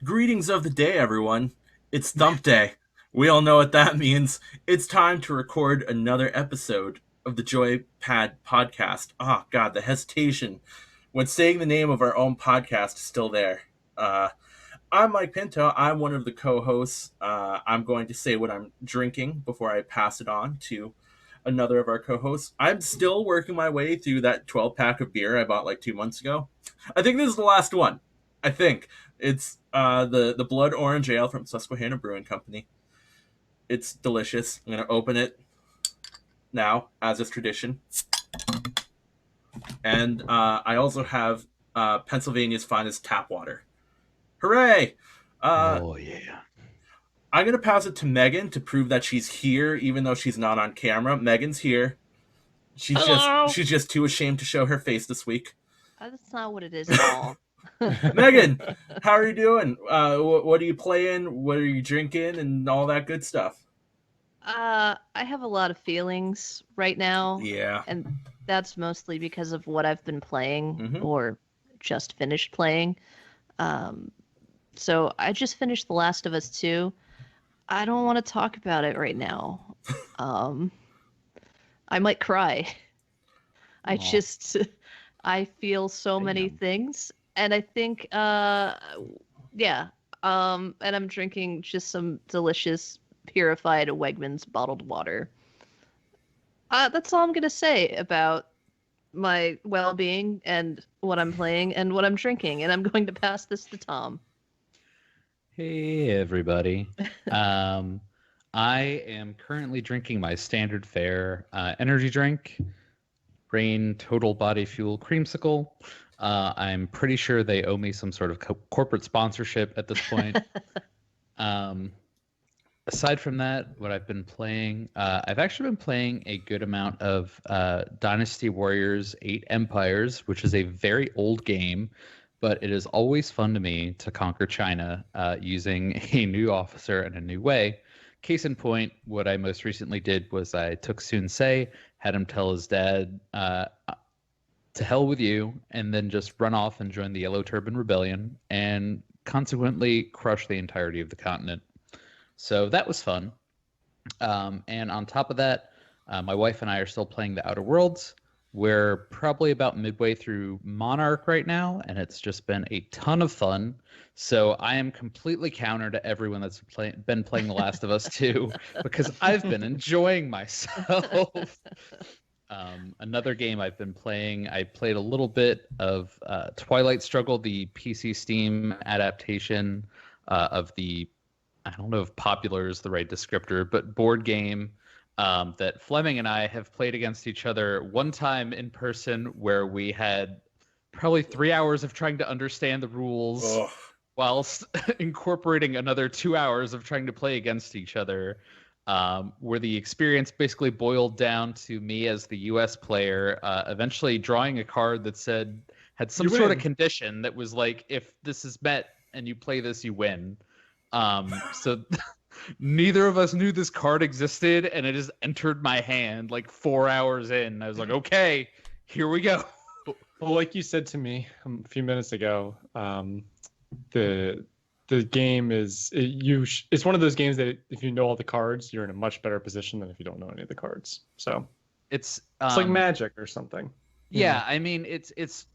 Greetings of the day, everyone. It's Thump Day. We all know what that means. It's time to record another episode of the JoyPad podcast. Oh, God, the hesitation when saying the name of our own podcast is still there. I'm Mike Pinto. I'm one of the co hosts. I'm going to say what I'm drinking before I pass it on to another of our co hosts. I'm still working my way through that 12-pack of beer I bought like 2 months ago. I think this is the last one. I think it's the Blood Orange Ale from Susquehanna Brewing Company. It's delicious. I'm gonna open it now, as is tradition, and I also have Pennsylvania's finest tap water. Hooray! Uh, Oh yeah. I'm gonna pass it to Megan to prove that she's here, even though she's not on camera. Megan's here. She's just Hello. she's just too ashamed to show her face this week. That's not what it is at all. Megan, how are you doing? What are you playing? What are you drinking? And all that good stuff. I have a lot of feelings right now, Yeah. and that's mostly because of what I've been playing Mm-hmm. or just finished playing. Um, so I just finished The Last of Us 2. I don't want to talk about it right now. Um, I might cry. I Aw, just I feel so many damn. things, and I think yeah. And I'm drinking just some delicious purified Wegmans bottled water. That's all I'm gonna say about my well-being and what I'm playing and what I'm drinking, and I'm going to pass this to Tom. Hey everybody. Um, I am currently drinking my standard fare energy drink, Rain Total Body Fuel Creamsicle. I'm pretty sure they owe me some sort of corporate sponsorship at this point. Um, Aside from that, what I've been playing, I've actually been playing a good amount of Dynasty Warriors 8 Empires, which is a very old game, but it is always fun to me to conquer China using a new officer and a new way. Case in point, what I most recently did was I took Sun Ce, had him tell his dad, to hell with you, and then just run off and join the Yellow Turban Rebellion, and consequently crush the entirety of the continent. So that was fun. And on top of that, my wife and I are still playing the Outer Worlds. We're probably about midway through Monarch right now, and it's just been a ton of fun. So I am completely counter to everyone that's been playing The Last of Us 2 because I've been enjoying myself. Another game I've been playing, I played a little bit of Twilight Struggle, the PC Steam adaptation of the, I don't know if popular is the right descriptor, but board game that Fleming and I have played against each other one time in person where we had probably 3 hours of trying to understand the rules Oh, whilst incorporating another 2 hours of trying to play against each other. Where the experience basically boiled down to me as the US player, eventually drawing a card that had some You sort of win. condition that was like, if this is met and you play this, you win. So neither of us knew this card existed, and it just entered my hand like 4 hours in. I was like, okay, here we go. Well, like you said to me a few minutes ago, the game is it's one of those games that if you know all the cards, you're in a much better position than if you don't know any of the cards. So It's it's like Magic or something. yeah, I mean it's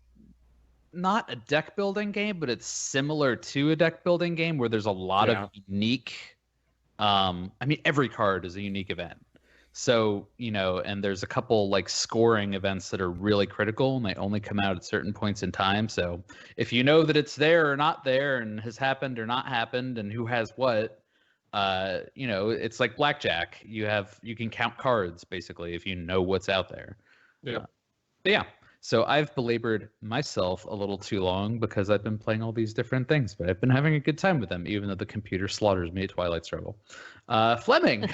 not a deck building game, but it's similar to a deck building game where there's a lot Yeah. of unique I mean every card is a unique event. So, and there's a couple like scoring events that are really critical and they only come out at certain points in time. So if you know that it's there or not there and has happened or not happened and who has what, it's like blackjack. You can count cards basically if you know what's out there. Yeah. But yeah. So I've belabored myself a little too long because I've been playing all these different things, but I've been having a good time with them, even though the computer slaughters me at Twilight Struggle. Fleming,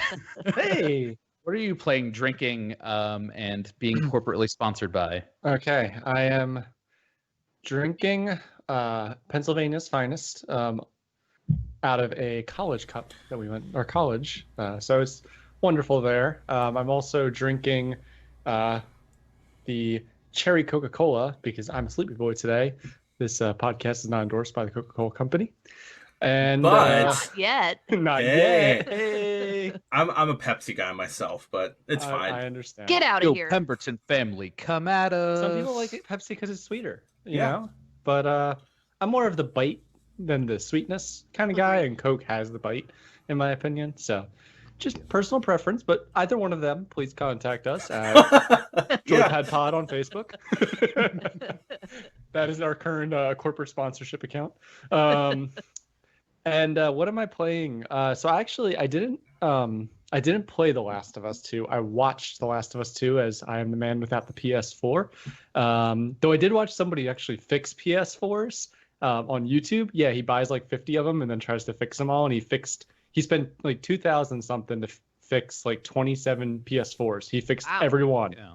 Hey. what are you playing, drinking, and being corporately sponsored by? Okay. I am drinking Pennsylvania's finest out of a college cup that we went our college. So it's wonderful there. I'm also drinking the cherry Coca-Cola because I'm a sleepy boy today. This podcast is not endorsed by the Coca-Cola company. And But Not yet. not Hey. yet. Hey. I'm a Pepsi guy myself, but it's fine. I understand. Get out of Yo, here. Pemberton family, come at us. Some people like it Pepsi because it's sweeter, you Yeah. know. But I'm more of the bite than the sweetness kind of guy, Agreed. and Coke has the bite, in my opinion. So, just personal preference. But either one of them, please contact us at Yeah. JoyPad Pod on Facebook. That is our current corporate sponsorship account. And what am I playing? So actually, I didn't play The Last of Us 2. I watched The Last of Us 2 as I am the man without the PS4. Though I did watch somebody actually fix PS4s on YouTube. Yeah, he buys like 50 of them and then tries to fix them all. And he spent like 2,000 something to fix like 27 PS4s. He fixed Wow. every one. Yeah.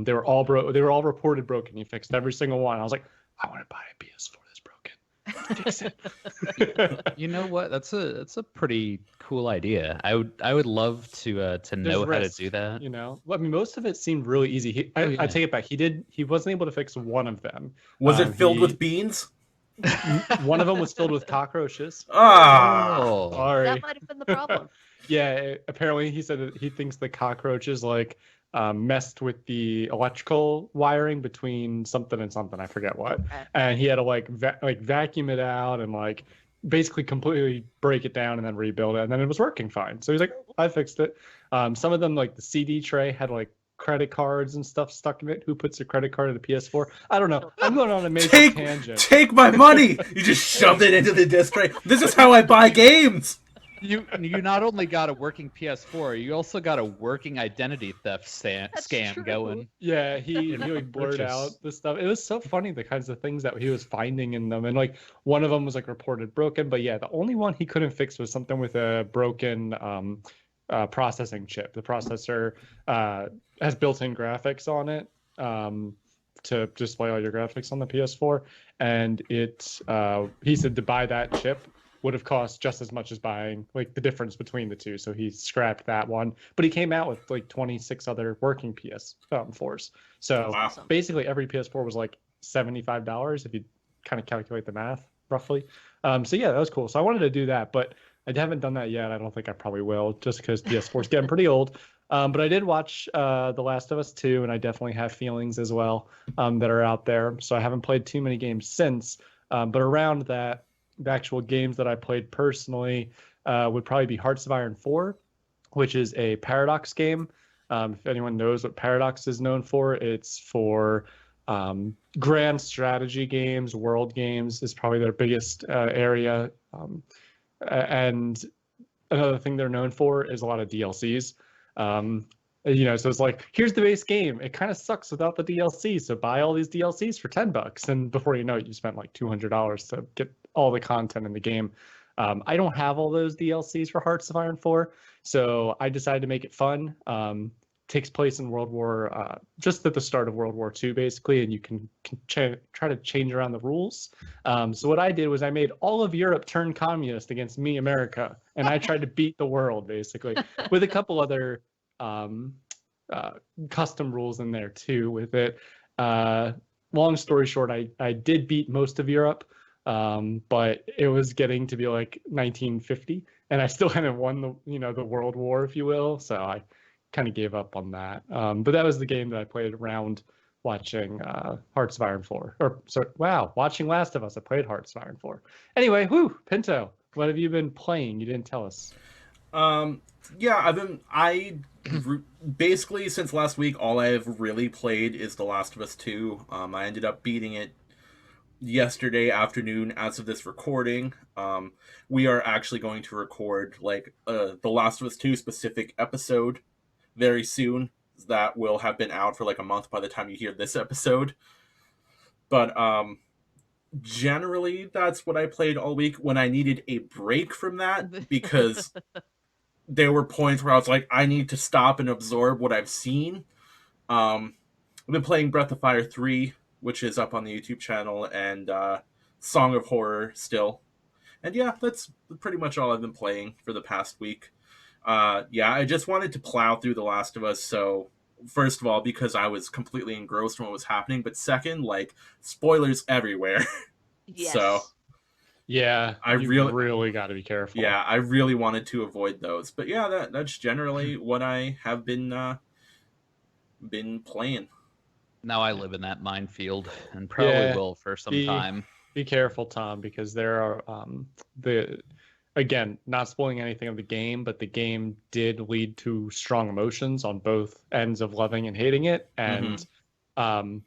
They were all They were all reported broken. He fixed every single one. I was like, I want to buy a PS4 that's broken. Fix it. You know what? That's a pretty cool idea. I would love to know how to risk, do that. You know, well, I mean, most of it seemed really easy. Oh, yeah. I take it back. He wasn't able to fix one of them. Was it filled he- with beans? One of them was filled with cockroaches. Ah. Oh. Sorry. That might have been the problem. Yeah, apparently he said that he thinks the cockroaches like messed with the electrical wiring between something and something. I forget what. Okay. And he had to like vacuum it out and like basically completely break it down and then rebuild it, and then it was working fine. So he's like, I fixed it. Some of them, like the CD tray, had like credit cards and stuff stuck in it. Who puts a credit card in a PS4? I don't know. I'm going on a major tangent. Take my money! You just shoved it into the disc tray. This is how I buy games. You not only got a working PS4, you also got a working identity theft That's scam true. going. Yeah, he like blurred Purchase. out the stuff. It was so funny, the kinds of things that he was finding in them, and like one of them was like reported broken. But yeah, the only one he couldn't fix was something with a broken processing chip. The processor has built-in graphics on it to display all your graphics on the PS4, and he said to buy that chip would have cost just as much as buying like the difference between the two. So he scrapped that one, but he came out with like 26 other working PS4s. So Wow. Awesome. basically every PS4 was like $75 if you kind of calculate the math roughly. So yeah, that was cool. So I wanted to do that, but I haven't done that yet. I don't think I probably will, just because PS4 is getting pretty old. But I did watch The Last of Us 2, and I definitely have feelings as well that are out there. So I haven't played too many games since. But around that, the actual games that I played personally would probably be Hearts of Iron 4, which is a Paradox game. If anyone knows what Paradox is known for, it's for grand strategy games. World games is probably their biggest area. And another thing they're known for is a lot of DLCs. So it's like, here's the base game. It kind of sucks without the DLC, so buy all these DLCs for $10, and before you know it, you spent like $200 to get all the content in the game. I don't have all those DLCs for Hearts of Iron 4, so I decided to make it fun. Takes place in just at the start of World War II, basically, and you can try to change around the rules. So what I did was I made all of Europe turn communist against me, America, and I tried to beat the world, basically, with a couple other custom rules in there too with it. Long story short, I did beat most of Europe, but it was getting to be like 1950, and I still hadn't won the World War, if you will. So I kind of gave up on that. But that was the game that I played around watching Hearts of Iron 4. Watching Last of Us. I played Hearts of Iron 4. Anyway, Pinto, what have you been playing? You didn't tell us. Basically since last week, all I've really played is The Last of Us 2. I ended up beating it yesterday afternoon as of this recording. We are actually going to record like The Last of Us 2 specific episode very soon that will have been out for like a month by the time you hear this episode. But generally that's what I played all week when I needed a break from that, because there were points where I was like, I need to stop and absorb what I've seen. I've been playing Breath of Fire 3, which is up on the YouTube channel, and Song of Horror still. And yeah, that's pretty much all I've been playing for the past week. I just wanted to plow through The Last of Us, so first of all, because I was completely engrossed in what was happening, but second, like, spoilers everywhere. Yes. So, Yeah, I you really, really got to be careful. yeah, I really wanted to avoid those. But yeah, that's generally what I have been playing. Now I live in that minefield and probably Yeah, will for some be time. be careful, Tom, because there are the again, not spoiling anything of the game, but the game did lead to strong emotions on both ends of loving and hating it, and um,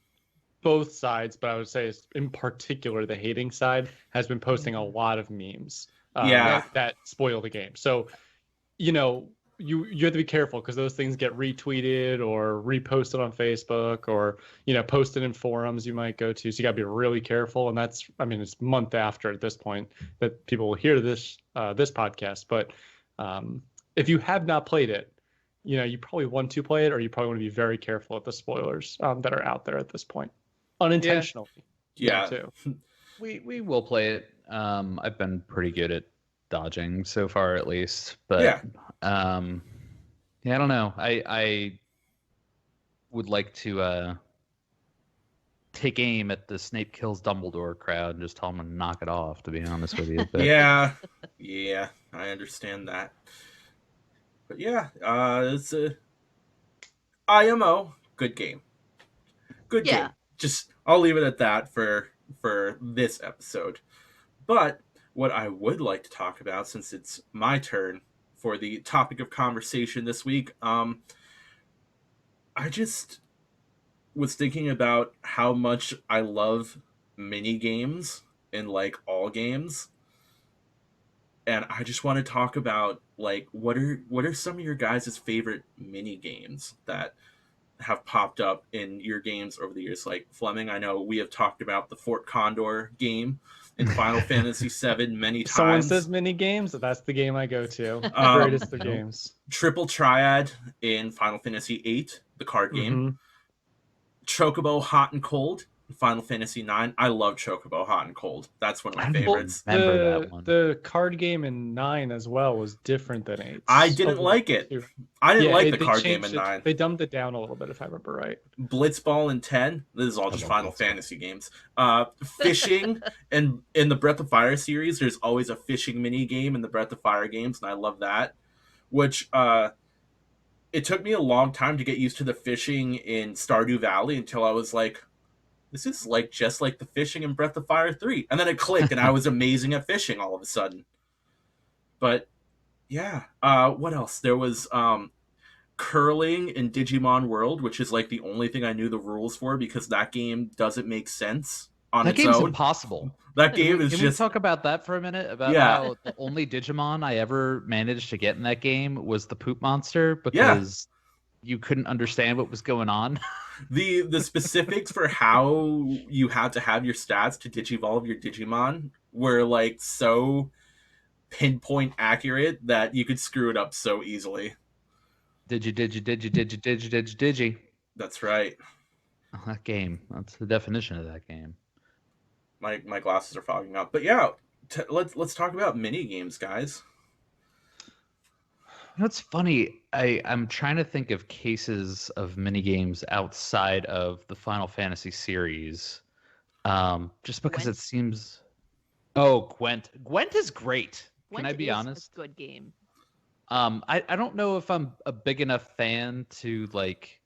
both sides. But I would say, in particular, the hating side has been posting a lot of memes Yeah, that spoil the game. So you know, you have to be careful because those things get retweeted or reposted on Facebook or posted in forums you might go to. So you got to be really careful. And that's, I mean, it's a month after at this point that people will hear this podcast. But if you have not played it, you probably want to play it, or you probably want to be very careful of the spoilers that are out there at this point, Yeah, unintentionally. yeah, Too. we will play it. I've been pretty good at dodging so far, at least. But yeah. yeah, I don't know. I would like to take aim at the Snape kills Dumbledore crowd and just tell them to knock it off. To be honest with you, but Yeah, yeah, I understand that. But yeah, it's a IMO. Good game. Good Yeah. game. Just I'll leave it at that for this episode. But what I would like to talk about, since it's my turn for the topic of conversation this week, I just was thinking about how much I love mini games in like all games, and I just want to talk about like what are some of your guys' favorite mini games that have popped up in your games over the years. Like Fleming, I know we have talked about the Fort Condor game in Final Fantasy VII many If someone times. says mini games, that's the game I go to. Um, Greatest of games. Triple Triad in Final Fantasy VIII, the card game. Mm-hmm. Chocobo Hot and Cold in Final Fantasy IX. I love Chocobo Hot and Cold. That's one of my I don't favorites. remember that one. The card game in 9 as well was different than 8. I didn't like it. Too. I didn't like the they card game changed in it. 9. They dumbed it down a little bit, if I remember right. Blitzball in 10. This is all I just love Final Blitzball. Fantasy games. Fishing, and in the Breath of Fire series, there's always a fishing mini game in the Breath of Fire games, and I love that. Which it took me a long time to get used to the fishing in Stardew Valley until I was like, this is like just like the fishing in Breath of Fire 3. And then it clicked, and I was amazing at fishing all of a sudden. But yeah, what else? There was curling in Digimon World, which is like the only thing I knew the rules for because that game doesn't make sense on That its game's own. impossible. That game is Can just we talk about that for a minute? About Yeah. how the only Digimon I ever managed to get in that game was the poop monster because you couldn't understand what was going on. the specifics for how you had to have your stats to digivolve your Digimon were like so pinpoint accurate that you could screw it up so easily. Digi. That's right. Oh, that game. That's the definition of that game. My glasses are fogging up. But yeah, let's talk about mini games, guys. You know, it's funny. I'm trying to think of cases of minigames outside of the Final Fantasy series. Just because Gwent? it seems. Oh, Gwent. Gwent is great. Can Gwent I be is honest? a good game. I don't know if I'm a big enough fan to like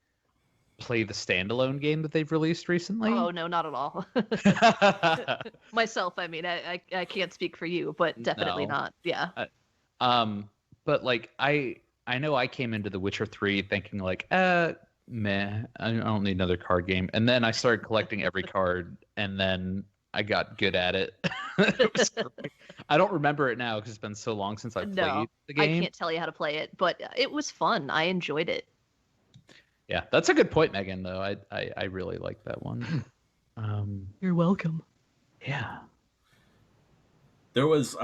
play the standalone game that they've released recently. Oh no, not at all. Myself, I mean, I can't speak for you, but definitely No. not. Yeah. But like I know I came into The Witcher 3 thinking like, meh, I don't need another card game. And then I started collecting every card, and then I got good at it. It was great. I don't remember it now because it's been so long since I played No, the I game. can't tell you how to play it, but it was fun. I enjoyed it. Yeah, that's a good point, Megan. Though I really like that one. You're welcome. Yeah. There was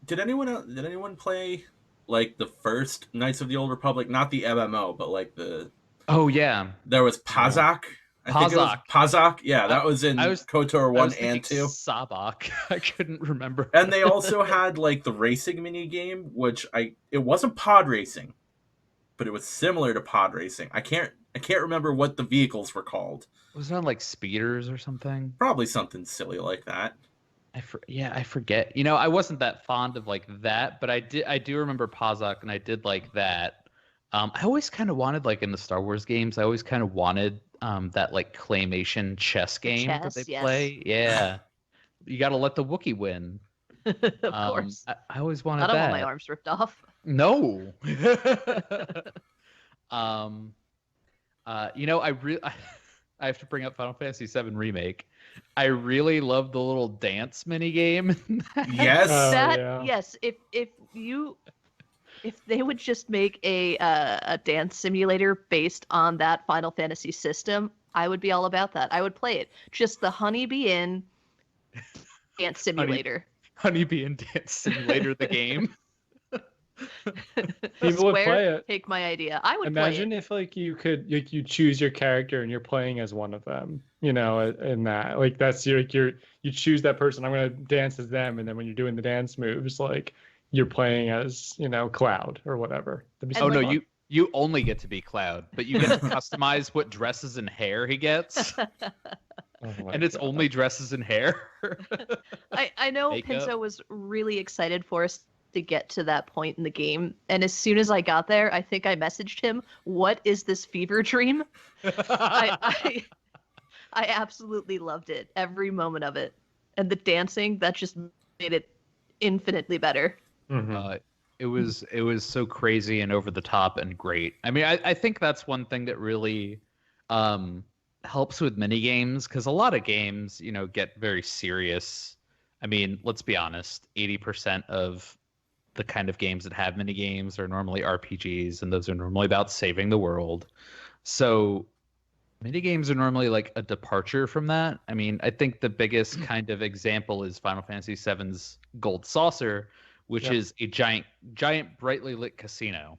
did anyone play like the first Knights of the Old Republic, not the MMO, but like Oh yeah. there was Pazak. I think it was Pazak. Pazak. Yeah, that was in I was- KOTOR I 1 was and thinking 2. Sabak. I couldn't remember. And they also had like the racing mini game, which it wasn't pod racing, but it was similar to pod racing. I can't remember what the vehicles were called. Was it on like speeders or something? Probably something silly like that. I forget. I wasn't that fond of like that, but I do remember Pazak, and I did like that. I always kind of wanted, like in the Star Wars games, I always kind of wanted that like claymation chess The game that they chess, yes. play. Yeah, you got to let the Wookiee win. Of course. I always I wanted don't want that. my arms ripped off. No. um, I have to bring up Final Fantasy VII Remake. I really love the little dance mini game. Yes. That yeah. yes, if they would just make a dance simulator based on that Final Fantasy system, I would be all about that. I would play it. Just the Honeybee Inn dance simulator. Honeybee and Dance Simulator, the game. People would Square, play it. take my idea. I would Imagine play if like you could like you choose your character and you're playing as one of them, in that like that's you choose that person. I'm gonna dance as them, and then when you're doing the dance moves, like you're playing as Cloud or whatever. That'd be And Oh so no, fun. you only get to be Cloud, but you get to customize what dresses and hair he gets, it. Oh my and it's God. only dresses and hair. I know Makeup. Pinto was really excited for us to get to that point in the game, and as soon as I got there, I think I messaged him, "What is this fever dream?" I absolutely loved it, every moment of it, and the dancing that just made it infinitely better. Mhm. It was so crazy and over the top and great. I mean, I think that's one thing that really helps with mini games, because a lot of games, get very serious. I mean, let's be honest, 80% of the kind of games that have mini games are normally RPGs, and those are normally about saving the world. So mini games are normally like a departure from that. I mean, I think the biggest kind of example is Final Fantasy VII's Gold Saucer, which Yep. is a giant brightly lit casino.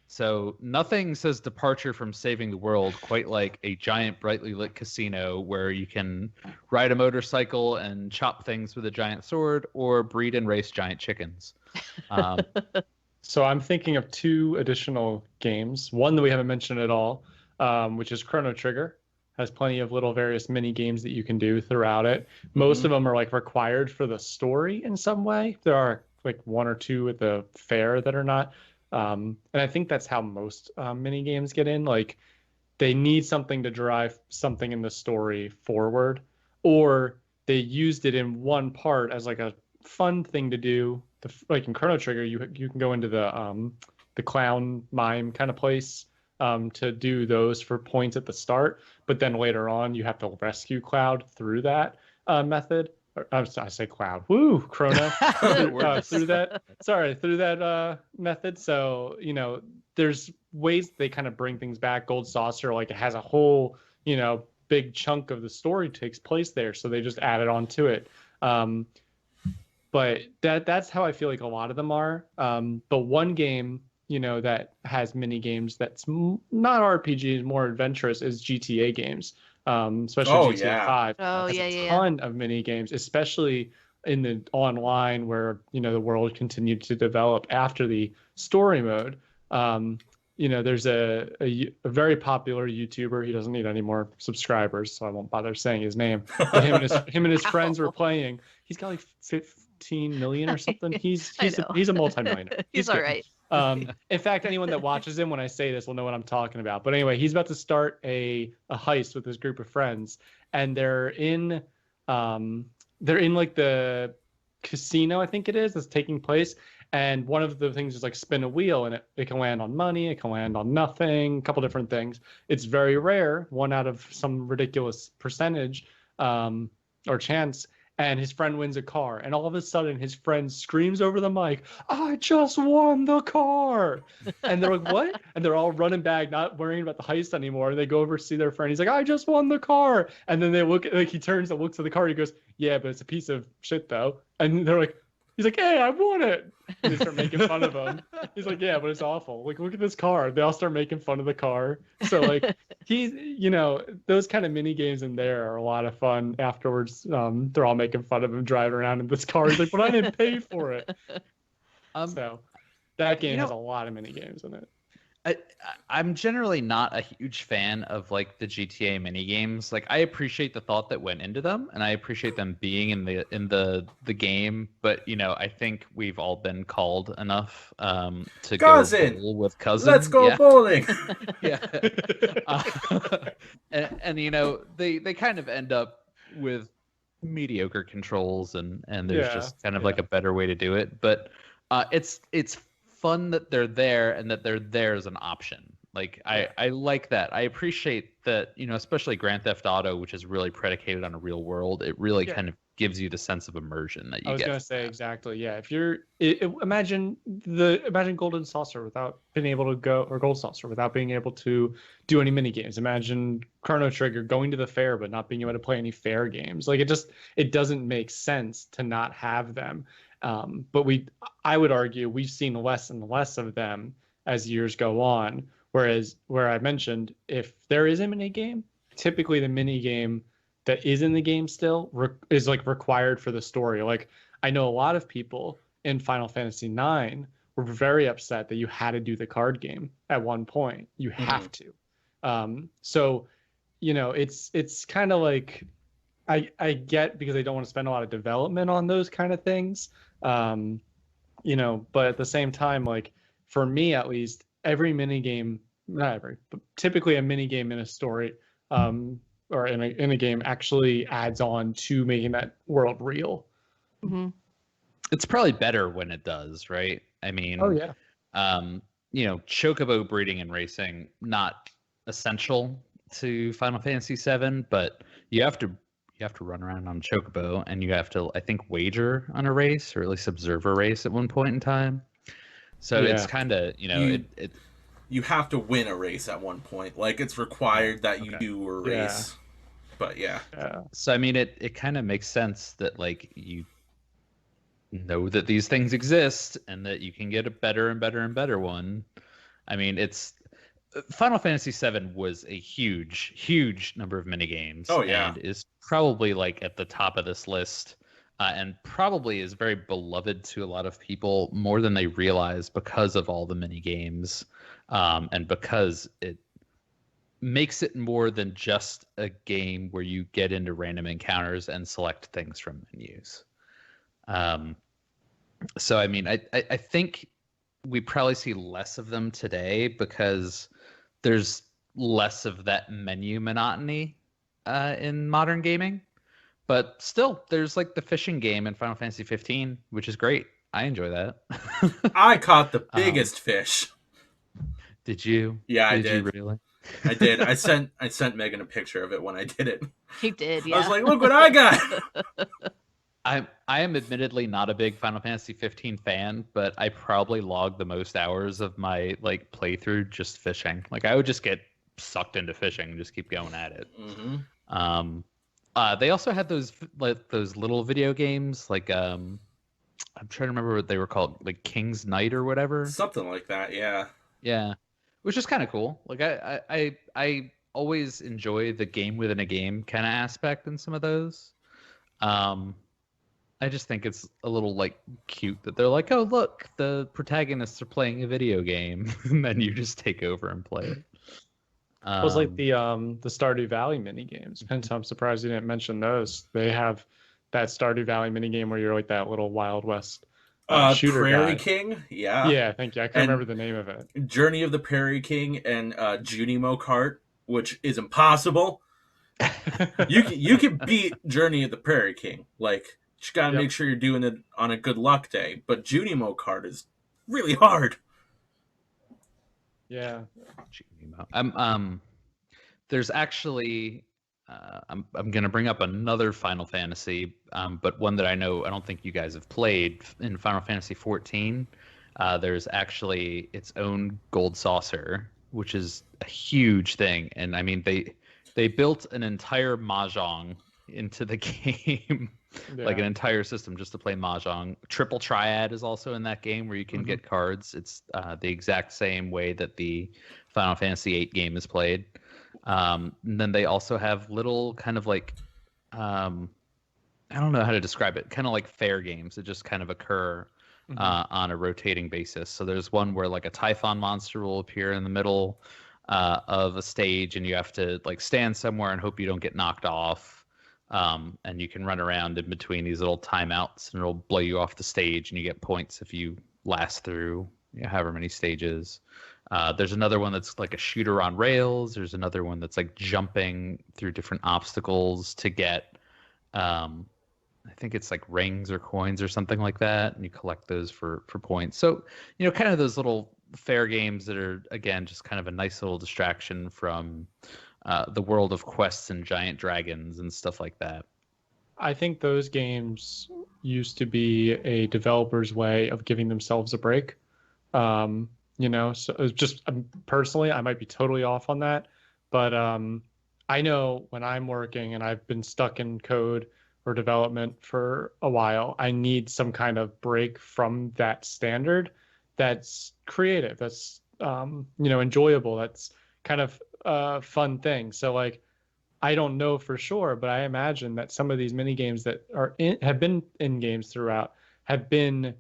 So nothing says departure from saving the world quite like a giant brightly lit casino where you can ride a motorcycle and chop things with a giant sword, or breed and race giant chickens. So I'm thinking of two additional games. One that we haven't mentioned at all, which is Chrono Trigger. Has plenty of little various mini games that you can do throughout it. Most of them are like required for the story in some way. There are like one or two at the fair that are not. And I think that's how most mini games get in. Like they need something to drive something in the story forward, or they used it in one part as like a fun thing to do. Like in Chrono Trigger, you can go into the clown mime kind of place to do those for points at the start, but then later on you have to rescue Cloud through that method. I say Cloud. Woo, Chrono. Through that method. So there's ways they kind of bring things back. Gold Saucer, like it has a whole big chunk of the story takes place there, so they just added on to it. But that's how I feel like a lot of them are. But one game that has mini games that's not RPGs, more adventurous, is GTA games. Especially GTA 5 Oh, has yeah, a yeah, yeah. ton of mini games, especially in the online where the world continued to develop after the story mode. There's a very popular YouTuber. He doesn't need any more subscribers, so I won't bother saying his name. But him and his friends were playing. He's got like 15 million or something. He's a multimillionaire. He's all good. right. In fact, anyone that watches him when I say this will know what I'm talking about. But anyway, he's about to start a heist with his group of friends, and they're in like the casino, I think it is, that's taking place. And one of the things is like spin a wheel, and it can land on money, it can land on nothing, a couple different things. It's very rare, one out of some ridiculous percentage or chance. And his friend wins a car, and all of a sudden his friend screams over the mic, "I just won the car!" And they're like, "What?" And they're all running back, not worrying about the heist anymore. And they go over to see their friend. He's like, "I just won the car!" And then they look, like he turns and looks at the car. He goes, "Yeah, but it's a piece of shit, though." And they're like, he's like, "Hey, I won it!" And they start making fun of him. He's like, "Yeah, but it's awful. Like, look at this car." They all start making fun of the car. So like, he's those kind of mini games in there are a lot of fun. Afterwards, they're all making fun of him driving around in this car. He's like, "But I didn't pay for it." So that game has a lot of mini games in it. I, I'm generally not a huge fan of like the GTA mini games. Like I appreciate the thought that went into them, and I appreciate them being in the game. But you know, I think we've all been called enough to go Cousin, bowl with let's cousin. go Yeah, bowling. yeah. Uh, and you know, they kind of end up with mediocre controls, and there's Yeah, just kind of yeah. like a better way to do it. But it's fun that they're there and that they're there as an option. Like Yeah. I like that. I appreciate that, you know, especially Grand Theft Auto, which is really predicated on a real world. It really Yeah. kind of gives you the sense of immersion that I you was get gonna from say that. exactly. Yeah, if you're imagine Golden Saucer without being able to go, or Gold Saucer without being able to do any mini games. Imagine Chrono Trigger going to the fair but not being able to play any fair games. Like it doesn't make sense to not have them. But I would argue we've seen less and less of them as years go on. Whereas where I mentioned if there is a mini game, typically the mini game that is in the game still is like required for the story. Like I know a lot of people in Final Fantasy IX were very upset that you had to do the card game at one point. You have to. So you know, it's kind of like I get because they don't want to spend a lot of development on those kind of things. Um, you know, but at the same time, like for me at least, every mini game, not every, but typically a mini game in a story, or in a game actually adds on to making that world real. Hmm. It's probably better when it does, right? I Oh mean, yeah. you know, chocobo breeding and racing not essential to Final Fantasy VII, but you have to run around on chocobo, and you have to, I think, wager on a race or at least observe a race at one point in time. So it's Yeah. kind of, you know, You it you have to win a race at one point. Like it's required that you okay. do a Yeah. race. But yeah. Yeah. So I mean, it kind of makes sense that like you know that these things exist and that you can get a better and better and better one. I mean, it's Final Fantasy VII was a huge, huge number of minigames Oh yeah. and is probably like at the top of this list, and probably is very beloved to a lot of people more than they realize because of all the minigames, and because it makes it more than just a game where you get into random encounters and select things from menus. Um, so I mean, I think we probably see less of them today because there's less of that menu monotony in modern gaming. But still, there's like the fishing game in Final Fantasy 15, which is great. I enjoy that. I caught the um, biggest fish. did you? Yeah, I Did you did. really? I did. I sent Megan a picture of it when I did it. He did, I was yeah. like, look what I got. I am admittedly not a big Final Fantasy 15 fan, but I probably logged the most hours of my like playthrough just fishing. Like I would just get sucked into fishing and just keep going at it. Hmm. They also had those little video games like I'm trying to remember what they were called, like King's Knight or whatever. Something like that, yeah. Yeah, which is kind of cool. Like I always enjoy the game within a game kind of aspect in some of those. Um, I just think it's a little like cute that they're like, oh look, the protagonists are playing a video game, and then you just take over and play it. It was like Um, the Stardew Valley mini games. Hence, I'm surprised you didn't mention those. They have that Stardew Valley mini game where you're like that little Wild West shooter Prairie guy. King, yeah. Yeah, thank you. I couldn't remember And the name of it. Journey of the Prairie King and Junimo Kart, which is impossible. You can beat Journey of the Prairie King. Like, you just gotta Yep. make sure you're doing it on a good luck day. But Junimo Kart is really hard. Yeah. there's actually I'm gonna bring up another Final Fantasy, but one that I don't think you guys have played in Final Fantasy 14. There's actually its own gold saucer, which is a huge thing, and I mean they built an entire mahjong into the game. Like an Yeah. entire system just to play mahjong. Triple Triad is also in that game where you can get cards. It's the exact same way that the Final Fantasy VIII game is played. And then they also have little kind of like I don't know how to describe it. Kind of like fair games that just kind of occur on a rotating basis. So there's one where like a Typhon monster will appear in the middle of a stage, and you have to like stand somewhere and hope you don't get knocked off. And you can run around in between these little timeouts, and it'll blow you off the stage, and you get points if you last through however many stages. There's another one that's like a shooter on rails. There's another one that's like jumping through different obstacles to get, I think it's like rings or coins or something like that, and you collect those for points. So, kind of those little fair games that are, again, just kind of a nice little distraction from the world of quests and giant dragons and stuff like that. I think those games used to be a developer's way of giving themselves a break. So it's just personally, I might be totally off on that, but I know when I'm working and I've been stuck in code or development for a while, I need some kind of break from that standard that's creative, that's enjoyable, that's kind of a fun thing. So like, I don't know for sure, but I imagine that some of these mini games that have been in games throughout have been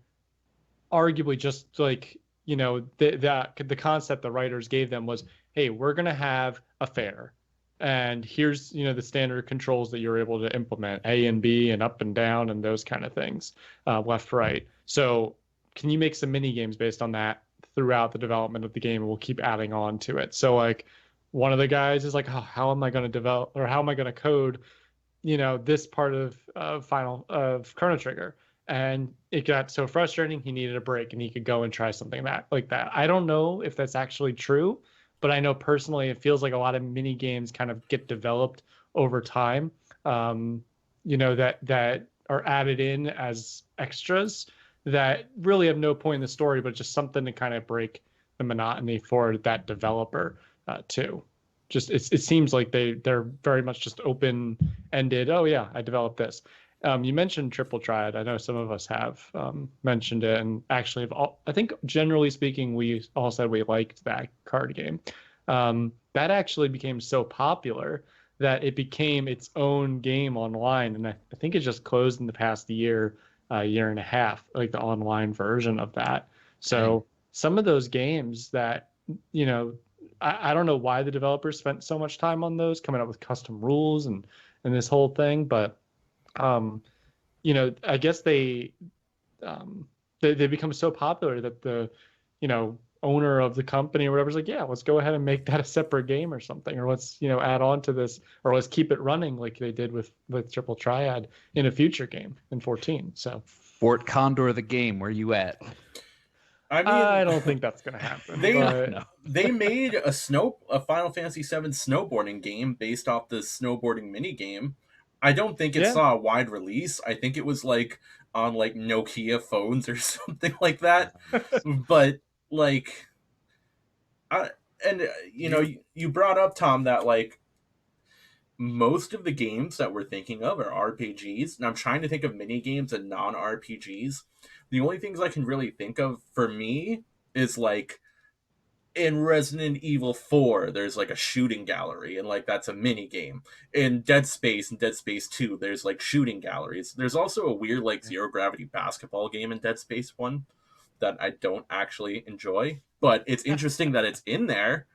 arguably just like, the concept the writers gave them was, hey, we're going to have a fair, and here's the standard controls that you're able to implement, A and B and up and down and those kind of things, left, right. So can you make some mini games based on that throughout the development of the game, and we'll keep adding on to it. So like, one of the guys is like, oh, how am I going to develop, or how am I going to code this part of Chrono Trigger? And it got so frustrating, he needed a break, and he could go and try something like that. I don't know if that's actually true, but I know personally it feels like a lot of mini games kind of get developed over time, that are added in as extras that really have no point in the story, but just something to kind of break the monotony for that developer too. Just it seems like they're very much just open-ended. Oh yeah, I developed this. You mentioned Triple Triad. I know some of us have mentioned it, and actually, I think generally speaking, we all said we liked that card game. That actually became so popular that it became its own game online, and I think it just closed in the past year and a half, like the online version of that. So some of those games that, I don't know why the developers spent so much time on those, coming up with custom rules and this whole thing, but I guess they become so popular that the owner of the company or whatever is like, yeah, let's go ahead and make that a separate game or something, or let's add on to this, or let's keep it running like they did with Triple Triad in a future game in 14. So Fort Condor the game, where you at? I mean, I don't think that's gonna happen. They made a Final Fantasy VII snowboarding game based off the snowboarding mini game. I don't think it saw a wide release. I think it was like on like Nokia phones or something like that. But like, you brought up, Tom, that like most of the games that we're thinking of are RPGs, and I'm trying to think of mini games and non-RPGs. The only things I can really think of for me is like in Resident Evil 4, there's like a shooting gallery, and like that's a mini game. In Dead Space and Dead Space 2, there's like shooting galleries. There's also a weird like zero gravity basketball game in Dead Space 1 that I don't actually enjoy, but it's interesting that it's in there.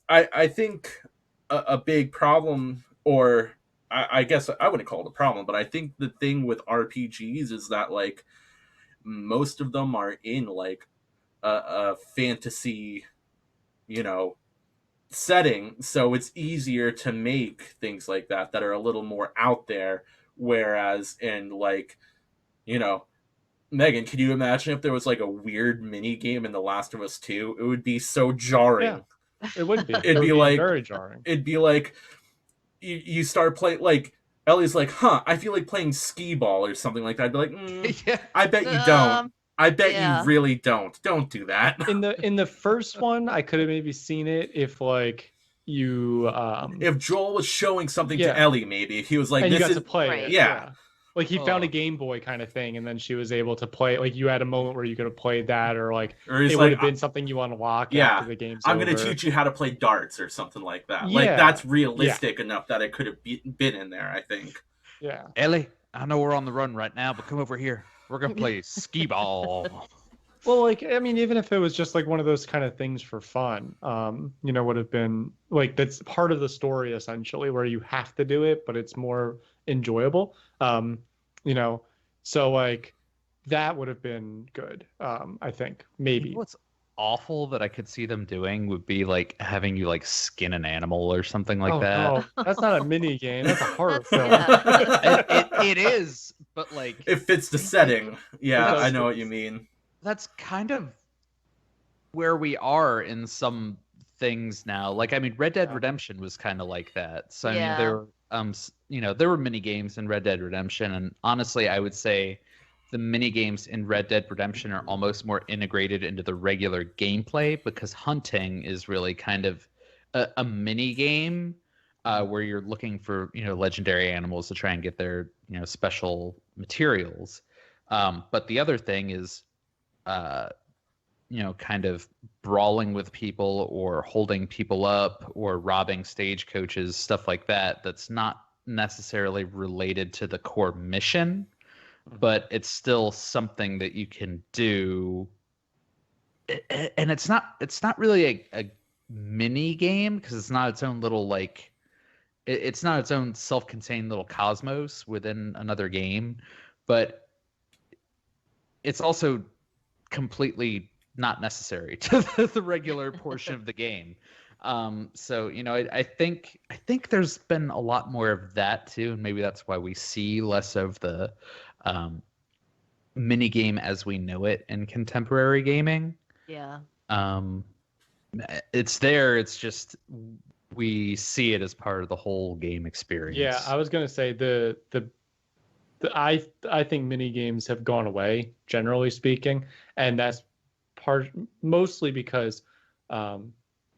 I think a big problem, or I guess I wouldn't call it a problem, but I think the thing with RPGs is that like most of them are in like a fantasy, setting, so it's easier to make things like that are a little more out there. Whereas in like, Megan, can you imagine if there was like a weird mini game in The Last of Us 2? It would be so jarring. Yeah, it would be. It'd be like very jarring. It'd be like you start playing, like Ellie's like, I feel like playing skee ball or something like that. I'd be like, I bet you don't. I bet you really don't. Don't do that. In the first one, I could have maybe seen it if like you if Joel was showing something to Ellie, maybe if he was like, and this you got is to play right. it. Yeah. Like he found a Game Boy kind of thing, and then she was able to play. Like you had a moment where you could have played that, or it would have been something you unlock after the game's over. I'm going to teach you how to play darts or something like that. Yeah. Like that's realistic enough that it could have been in there, I think. Yeah. Ellie, I know we're on the run right now, but come over here. We're gonna play skee ball. Well, like, I mean, even if it was just like one of those kind of things for fun, would have been like that's part of the story essentially, where you have to do it, but it's more enjoyable. You know, so like that would have been good. I think maybe. What's awful that I could see them doing would be like having you like skin an animal or something like that. No, that's not a mini game. That's a horror That's- film. yeah. It is, but like It fits the setting. Yeah, does I know fit what the you mean. that's kind of where we are in some things now. Like, I mean, Red Dead Yeah. Redemption was kind of like that. So I mean, Yeah. there were there were mini games in Red Dead Redemption, and honestly, I would say the mini games in Red Dead Redemption are almost more integrated into the regular gameplay because hunting is really kind of a mini game where you're looking for legendary animals to try and get their special materials. But the other thing is kind of brawling with people or holding people up or robbing stagecoaches, stuff like that. That's not necessarily related to the core mission, but it's still something that you can do. And it's not really a mini game because it's not its own little like it's not its own self-contained little cosmos within another game, but it's also completely not necessary to the regular portion of the game. So I think there's been a lot more of that too, and maybe that's why we see less of the mini game as we know it in contemporary gaming. Yeah. It's there. It's just we see it as part of the whole game experience. Yeah, I was gonna say I think mini games have gone away, generally speaking, and that's mostly because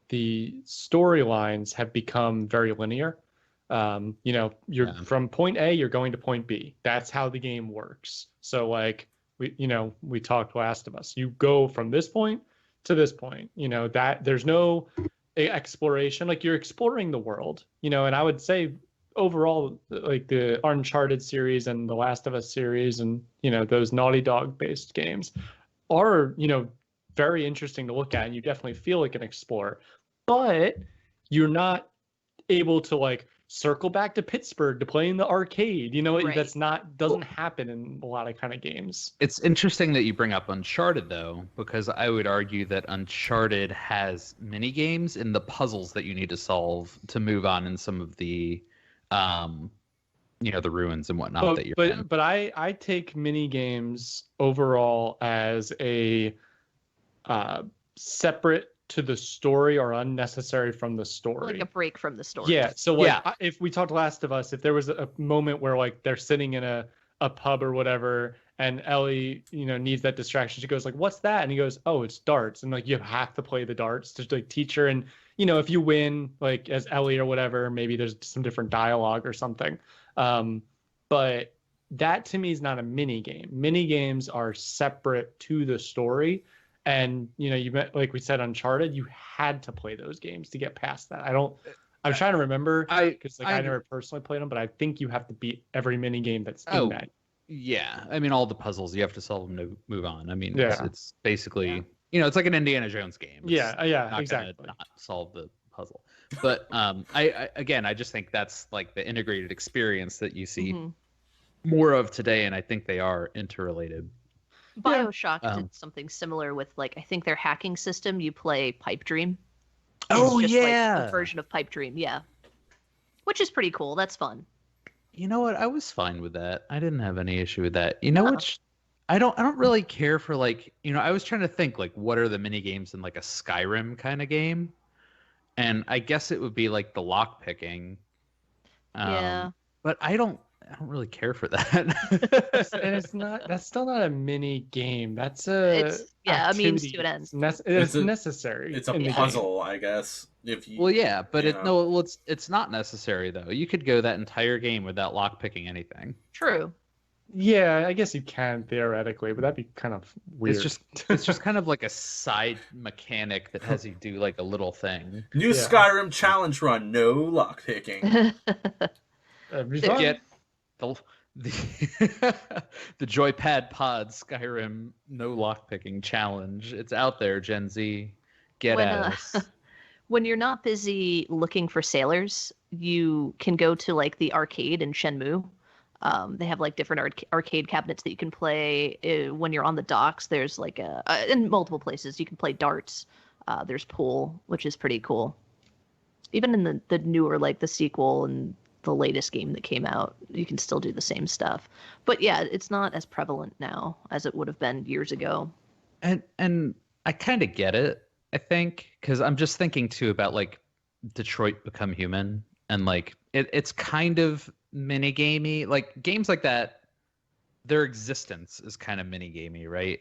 the storylines have become very linear. You're from point A, you're going to point B. That's how the game works. So like we talked Last of Us. You go from this point to this point. That there's no exploration. Like you're exploring the world. And I would say overall, like the Uncharted series and the Last of Us series and those Naughty Dog based games are very interesting to look at, and you definitely feel like an explorer, but you're not able to like circle back to Pittsburgh to play in the arcade. Right. That's doesn't happen in a lot of kind of games. It's interesting that you bring up Uncharted though, because I would argue that Uncharted has mini games in the puzzles that you need to solve to move on in some of the the ruins and whatnot that you're in. But I take mini games overall as a separate to the story or unnecessary from the story. Like a break from the story. Yeah. So like if we talked Last of Us, if there was a moment where like they're sitting in a pub or whatever, and Ellie, needs that distraction, she goes like, "What's that?" And he goes, "Oh, it's darts." And like you have to play the darts to like teach her. And if you win like as Ellie or whatever, maybe there's some different dialogue or something. But that to me is not a mini game. Mini games are separate to the story. And like we said, Uncharted, you had to play those games to get past that. I'm trying to remember because I never personally played them, but I think you have to beat every mini game that's in that. Yeah, I mean all the puzzles you have to solve them to move on. I mean, Yeah. it's basically it's like an Indiana Jones game. It's not exactly. gonna not solve the puzzle. But I just think that's like the integrated experience that you see more of today, and I think they are interrelated. BioShock did something similar with like I think their hacking system. You play Pipe Dream. Oh It's just, yeah, like, a version of Pipe Dream, yeah, which is pretty cool. That's fun. You know what? I was fine with that. I didn't have any issue with that. Which I don't really care for like I was trying to think like what are the mini games in like a Skyrim kind of game, and I guess it would be like the lock picking. Yeah. But I don't really care for that. And that's still not a mini game. That's It's a means activity. to an end. It's necessary. It's a in the game. puzzle, I guess. If you, Well, yeah, but you it's not necessary though. You could go that entire game without lock picking anything. True. Yeah, I guess you can theoretically, but that'd be kind of weird. It's just kind of like a side mechanic that has you do like a little thing. New Yeah. Skyrim challenge run, no lock picking. That'd be fun. Get the the the JoyPad Pod Skyrim no lockpicking challenge. It's out there, Gen Z. Get When at us. when you're not busy looking for sailors, you can go to like the arcade in Shenmue. They have like different arcade cabinets that you can play when you're on the docks. There's like in multiple places you can play darts. There's pool, which is pretty cool. Even in the newer, like the sequel and the latest game that came out, you can still do the same stuff. But yeah, it's not as prevalent now as it would have been years ago. And I kind of get it, I think, because I'm just thinking too about like Detroit Become Human, and like it's kind of minigamey. Like games like that, their existence is kind of minigamey, right?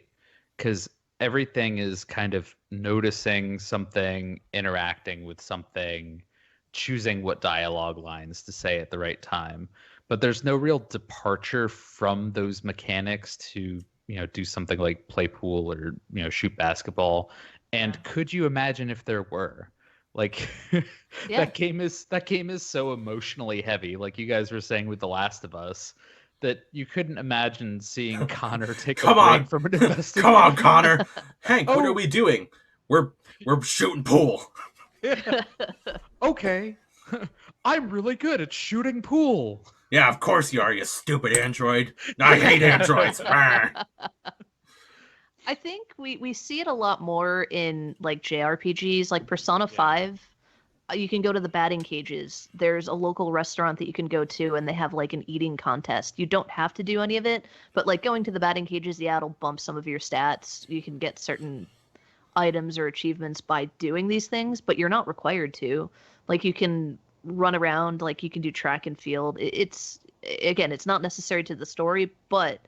Because everything is kind of noticing something, interacting with something, choosing what dialogue lines to say at the right time. But there's no real departure from those mechanics to, do something like play pool or, shoot basketball. And could you imagine if there were? Like Yeah. that game is so emotionally heavy, like you guys were saying with The Last of Us, that you couldn't imagine seeing Connor take a Come break on. from an investigation. Come on, Connor. Hank, what Oh. are we doing? We're shooting pool. Okay. I'm really good at shooting pool. Yeah, of course you are, you stupid android. I hate androids. Arr. I think we see it a lot more in like JRPGs, like Persona 5. You can go to the batting cages. There's a local restaurant that you can go to, and they have like an eating contest. You don't have to do any of it, but like going to the batting cages, yeah, it'll bump some of your stats. You can get certain items or achievements by doing these things, but you're not required to. Like you can run around, like you can do track and field. It's again, it's not necessary to the story, but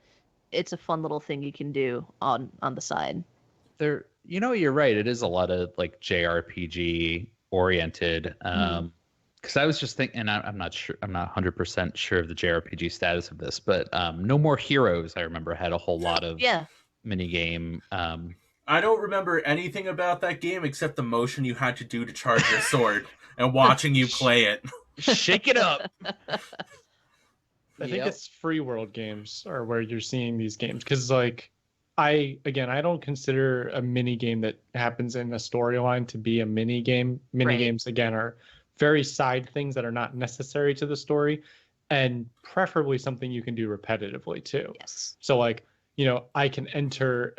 it's a fun little thing you can do on the side. You're right. It is a lot of like JRPG oriented. Because I was just thinking, and I'm not sure, I'm not 100% sure of the JRPG status of this, but No More Heroes, I remember, had a whole lot of minigame. I don't remember anything about that game except the motion you had to do to charge your sword and watching you play it. Shake it up. I think it's free world games are where you're seeing these games, because like I don't consider a mini game that happens in a storyline to be a mini game. Mini games again are very side things that are not necessary to the story, and preferably something you can do repetitively too. Yes. So like, I can enter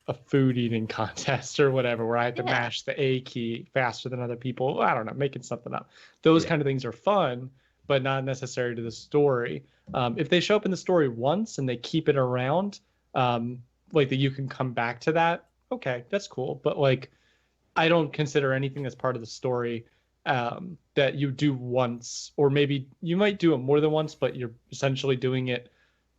a food eating contest or whatever where I have to mash the A key faster than other people. I don't know, making something up. Those kind of things are fun, but not necessary to the story. If they show up in the story once and they keep it around, like that you can come back to that, okay, that's cool. But like, I don't consider anything that's part of the story that you do once, or maybe you might do it more than once, but you're essentially doing it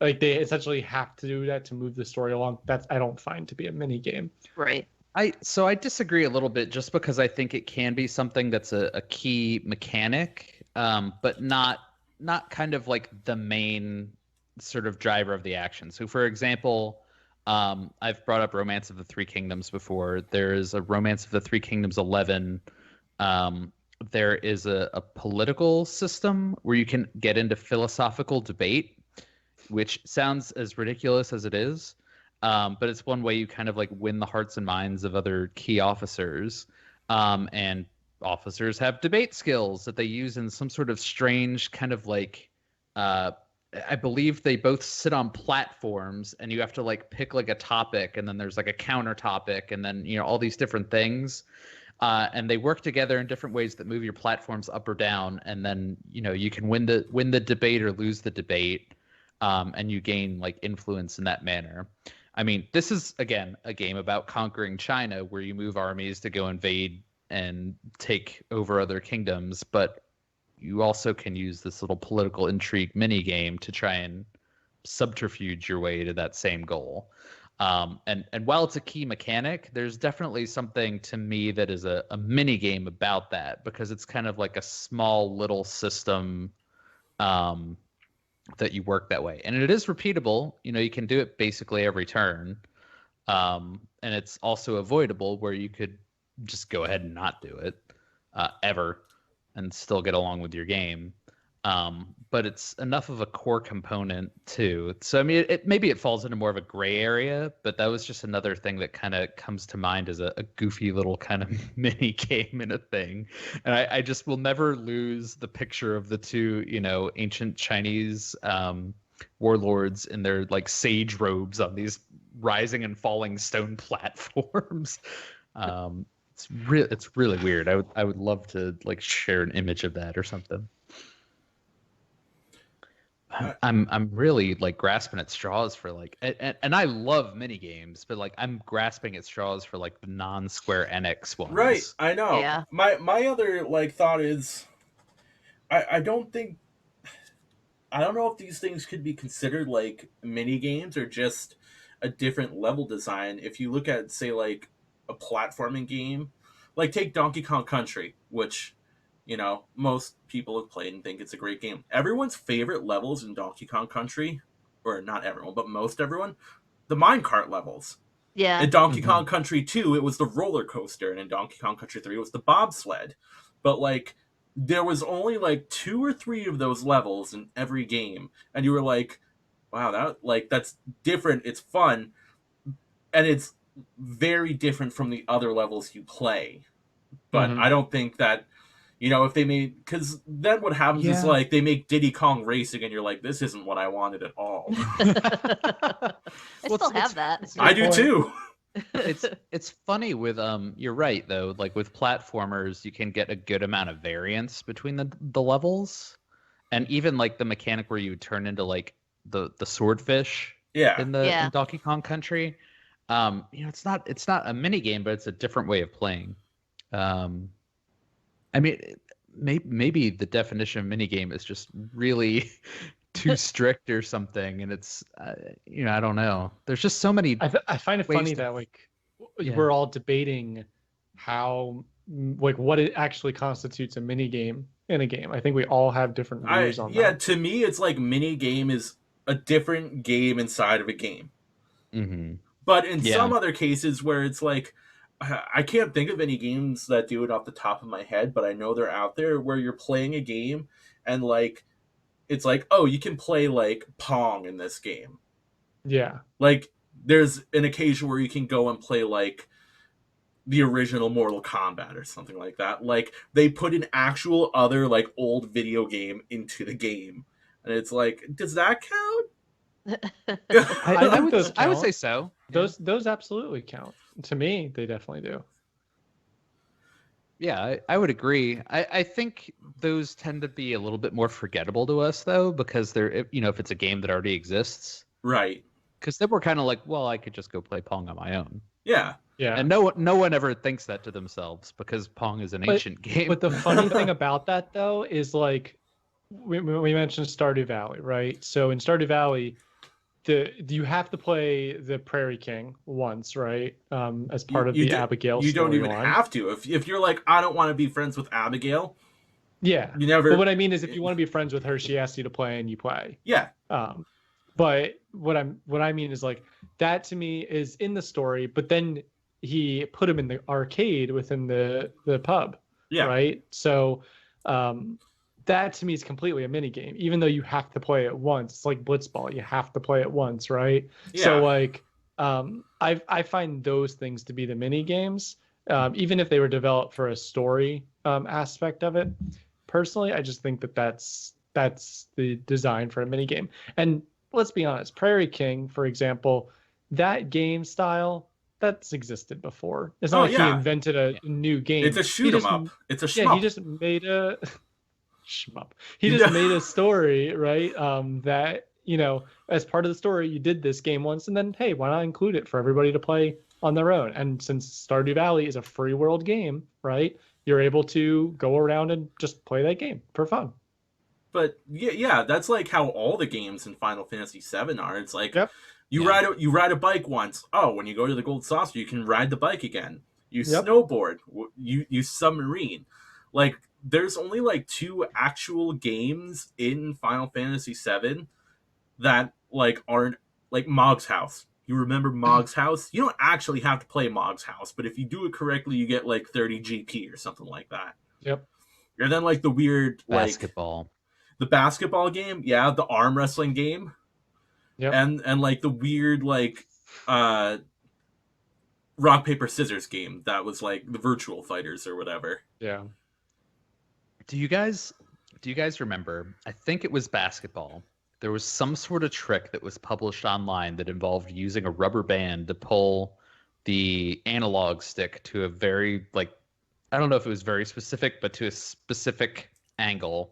like they essentially have to do that to move the story along. That's I don't find to be a mini game. Right. I disagree a little bit, just because I think it can be something that's a key mechanic, but not kind of like the main sort of driver of the action. So for example, I've brought up Romance of the Three Kingdoms before. There is a Romance of the Three Kingdoms 11. There is a political system where you can get into philosophical debate, which sounds as ridiculous as it is. But it's one way you kind of like win the hearts and minds of other key officers. And officers have debate skills that they use in some sort of strange kind of like, I believe they both sit on platforms, and you have to like pick like a topic, and then there's like a counter topic, and then, all these different things. And they work together in different ways that move your platforms up or down. And then, you can win the debate or lose the debate. And you gain like influence in that manner. I mean, this is, again, a game about conquering China, where you move armies to go invade and take over other kingdoms, but you also can use this little political intrigue mini game to try and subterfuge your way to that same goal. And while it's a key mechanic, there's definitely something to me that is a mini game about that, because it's kind of like a small little system that you work that way, and it is repeatable. You can do it basically every turn, and it's also avoidable, where you could just go ahead and not do it ever and still get along with your game. But it's enough of a core component too. So I mean, maybe it falls into more of a gray area, but that was just another thing that kind of comes to mind as a goofy little kind of mini game in a thing. And I just will never lose the picture of the two, ancient Chinese warlords in their like sage robes on these rising and falling stone platforms. It's really weird. I would love to like share an image of that or something. I'm really like grasping at straws for like, and I love mini games, but like I'm grasping at straws for like the non-Square Enix ones. Right, I know. Yeah. My other like thought is, I don't know if these things could be considered like mini games or just a different level design. If you look at, say, like a platforming game, like take Donkey Kong Country, which most people have played and think it's a great game. Everyone's favorite levels in Donkey Kong Country, or not everyone, but most everyone, the minecart levels. Yeah. In Donkey Kong Country 2, it was the roller coaster, and in Donkey Kong Country 3, it was the bobsled. But like, there was only like 2 or 3 of those levels in every game, and you were like, "Wow, that's different. It's fun, and it's very different from the other levels you play." But I don't think that if they made, because then what happens is like they make Diddy Kong Racing, and you're like, "This isn't what I wanted at all." I still have that. I do too. It's funny with you're right though, like with platformers you can get a good amount of variance between the levels, and even like the mechanic where you turn into like the swordfish in Donkey Kong Country. It's not a mini game, but it's a different way of playing. I mean, maybe the definition of mini game is just really too strict or something, and it's I don't know. There's just so many. I find it funny that like we're all debating how like what it actually constitutes a mini game in a game. I think we all have different views on that. Yeah, to me, it's like mini game is a different game inside of a game. Mm-hmm. But in some other cases where it's like, I can't think of any games that do it off the top of my head, but I know they're out there where you're playing a game and like it's like, oh, you can play like Pong in this game. Yeah. Like there's an occasion where you can go and play like the original Mortal Kombat or something like that. Like they put an actual other like old video game into the game. And it's like, does that count? I would say so. Those absolutely count. To me, they definitely do. Yeah, I would agree. I think those tend to be a little bit more forgettable to us, though, because they're, if it's a game that already exists. Right. Because then we're kind of like, well, I could just go play Pong on my own. Yeah. Yeah. And no one ever thinks that to themselves because Pong is an ancient game. But the funny thing about that, though, is like, we mentioned Stardew Valley, right? So in Stardew Valley, you have to play the Prairie King once, right? As part of the Abigail storyline. You don't even have to. If you're like, I don't want to be friends with Abigail. Yeah. You never. But what I mean is, if you want to be friends with her, she asks you to play, and you play. Yeah. But what I mean is like that to me is in the story, but then he put him in the arcade within the pub. Yeah. Right. So, that to me is completely a mini game, even though you have to play it once. It's like Blitzball, you have to play it once, right? Yeah. So like, I find those things to be the mini games, even if they were developed for a story aspect of it. Personally, I just think that's the design for a mini game. And let's be honest, Prairie King, for example, that game style that's existed before. It's not like he invented a new game. It's a shoot 'em up. It's a shmup. Yeah, he just made a shmup. He just made a story, right? That, as part of the story, you did this game once, and then, hey, why not include it for everybody to play on their own? And since Stardew Valley is a free world game, right, you're able to go around and just play that game for fun. But yeah, that's like how all the games in Final Fantasy VII are. It's like you ride a bike once. Oh, when you go to the Gold Saucer, you can ride the bike again. You snowboard. You submarine. Like, there's only like 2 actual games in Final Fantasy VII that like aren't like Mog's House. You remember Mog's House? You don't actually have to play Mog's House, but if you do it correctly, you get like 30 GP or something like that. Yep. And then like the weird basketball. the basketball game, yeah, the arm wrestling game, Yep. and like the weird like uh rock paper scissors game that was like the virtual fighters or whatever. Yeah. Do you guys remember? I think it was basketball. There was some sort of trick that was published online that involved using a rubber band to pull the analog stick to a very like I don't know if it was very specific, but to a specific angle,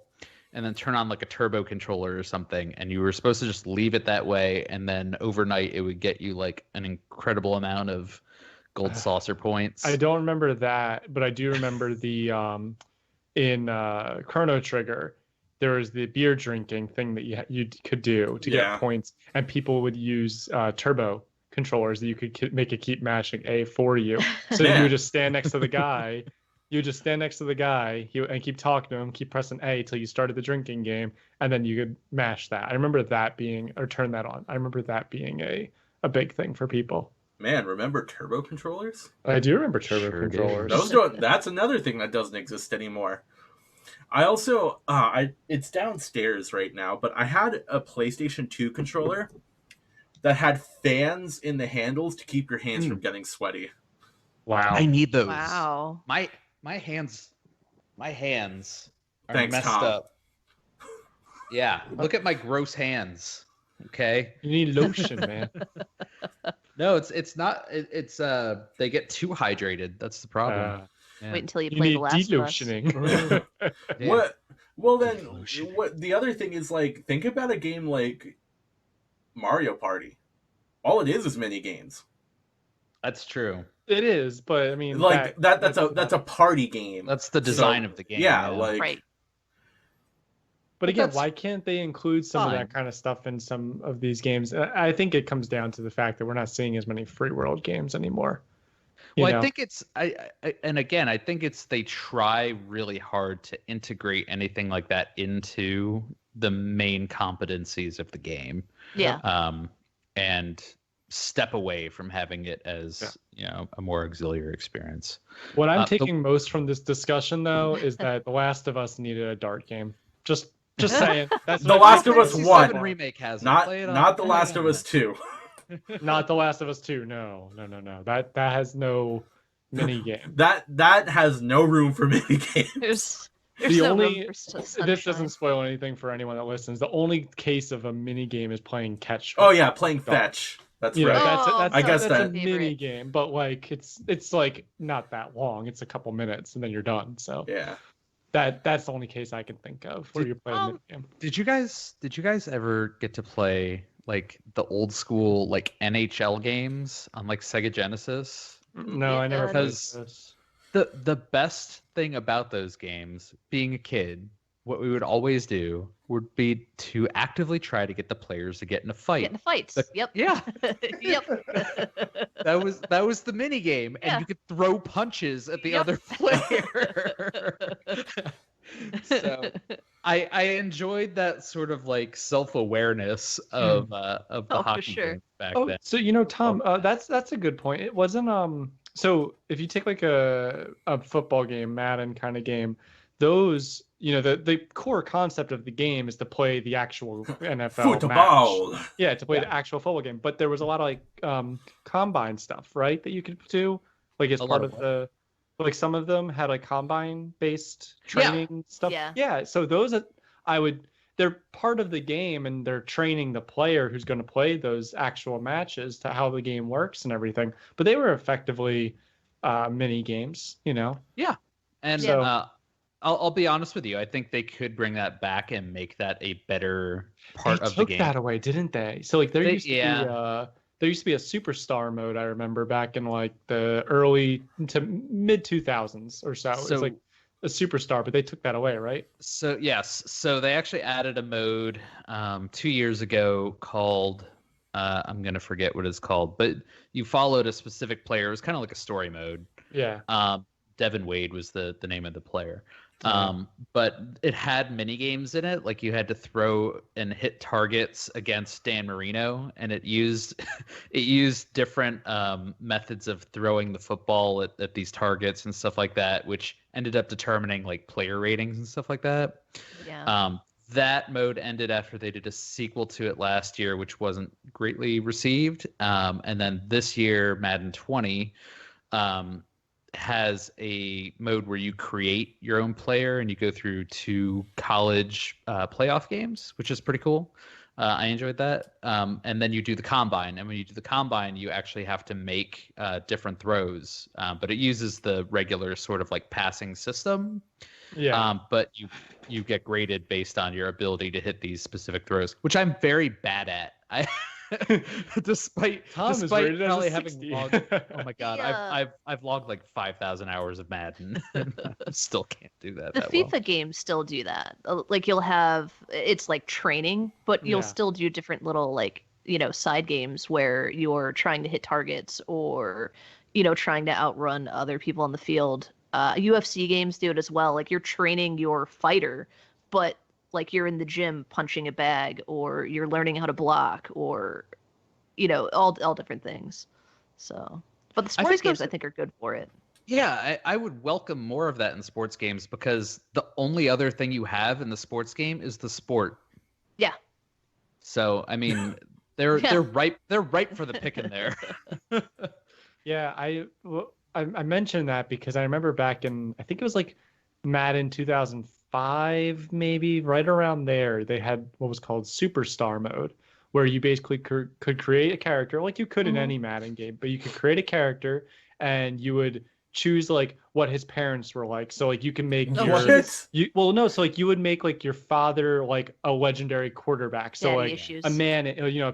and then turn on like a turbo controller or something, and you were supposed to just leave it that way, and then overnight it would get you like an incredible amount of gold saucer points. I don't remember that, but I do remember the in Chrono Trigger, there was the beer drinking thing that you could do to Yeah. get points, and people would use turbo controllers that you could make it keep mashing A for you. So Yeah. you would just stand next to the guy. You would just stand next to the guy and keep talking to him, keep pressing A till you started the drinking game, and then you could mash that. I remember that being, or turn that on. I remember that being a big thing for people. Man, remember turbo controllers? I do remember turbo Sure do. controllers. Those don't. That's another thing that doesn't exist anymore. I also, it's downstairs right now, but I had a PlayStation 2 controller that had fans in the handles to keep your hands from getting sweaty. Wow. I need those. Wow. My hands are Thanks, messed Tom. up. Yeah, look at my gross hands. Okay. You need lotion, man. No, it's not. It's they get too hydrated. That's the problem. Yeah. Wait until you You play need The Last of Us. delotioning. Yeah. What? Well, then, Delusion. what? The other thing is like, think about a game like Mario Party. All it is mini games. That's true. It is, but I mean, Like that's a party game. That's the design So, of the game. Yeah, like Right. But But again, that's why can't they include some of fine. that kind of stuff in some of these games? I think it comes down to the fact that we're not seeing as many free world games anymore. You Well, know? I think it's and again, I think it's they try really hard to integrate anything like that into the main competencies of the game, Yeah. and step away from having it as a more auxiliary experience. What I'm the- taking most from this discussion, though, is that The Last of Us needed a dart game. Just saying. That's The what Last I'm of Us taking 1. so 7 far. remake has not Play it not The on- Last of Us 2. Not The Last of Us 2. No. That has no mini game. That has no room for mini games. There's The no only room for sunshine. this doesn't spoil anything for anyone that listens. The only case of a mini game is playing catch. Oh with yeah, playing dog. fetch. That's You know, right. that's I guess that's a that- mini game, but like it's like not that long. It's a couple minutes and then you're done. So Yeah. that's the only case I can think of where Did- you're playing a mini game. Did you guys ever get to play like the old school like NHL games on like Sega Genesis? No, I never Yeah. played Because- this. The best thing about those games, being a kid, what we would always do would be to actively try to get the players to get in a fight. Get in the fights. Yep. Yeah, Yep. that was the mini game, and Yeah. you could throw punches at the Yep. other player. So I enjoyed that sort of like self-awareness of the Oh, for hockey sure. games back Oh, then. so Tom, that's a good point. It wasn't so if you take like a football game, Madden kind of game, those the core concept of the game is to play the actual NFL Football. match. Yeah, to play the actual football game. But there was a lot of like combine stuff, right? That you could do like as A lot part of of the like some of them had like combine based training stuff. Yeah. Yeah. So those they're part of the game and they're training the player who's going to play those actual matches to how the game works and everything. But they were effectively mini games, And So- I'll be honest with you. I think they could bring that back and make that a better part They of the took game. that away, didn't they? So like there They- used to be a superstar mode, I remember back in like the early to mid 2000s or so. It's So- like a superstar, but they took that away, right? So yes, so they actually added a mode 2 years ago called I'm gonna forget what it's called, but you followed a specific player. It was kind of like a story mode. Yeah. Devin Wade was the name of the player. Yeah. But it had mini games in it, like you had to throw and hit targets against Dan Marino, and it used different methods of throwing the football at these targets and stuff like that, which ended up determining like player ratings and stuff like that. Yeah. that mode ended after they did a sequel to it last year, which wasn't greatly received. And then this year, Madden 20 um, has a mode where you create your own player and you go through 2 college playoff games, which is pretty cool. I enjoyed that. And then you do the combine. And when you do the combine, you actually have to make different throws. But it uses the regular sort of like passing system. Yeah. But you get graded based on your ability to hit these specific throws, which I'm very bad at. Despite Tom is despite rated as a probably having 60. logged, oh my god, Yeah. I've logged like 5,000 hours of Madden, and I still can't do that The that FIFA well. games still do that. Like you'll have it's like training, but you'll Yeah. still do different little like, side games where you're trying to hit targets or, trying to outrun other people on the field. UFC games do it as well. Like you're training your fighter, but like you're in the gym punching a bag or you're learning how to block or, all different things. So, but the I sports think games those, I think are good for it. yeah, I would welcome more of that in sports games because the only other thing you have in the sports game is the sport. Yeah. So I mean, they're Yeah. they're ripe for the picking there. Yeah, I mentioned that because I remember back in, I think it was like Madden 2005, maybe right around there, they had what was called Superstar mode, where you basically could create a character like you could in Mhm. any Madden game, but you could create a character and you would choose like what his parents were like. So like you can make Oh, your What? no, so like you would make like your father like a legendary quarterback. So Daddy like issues. a man,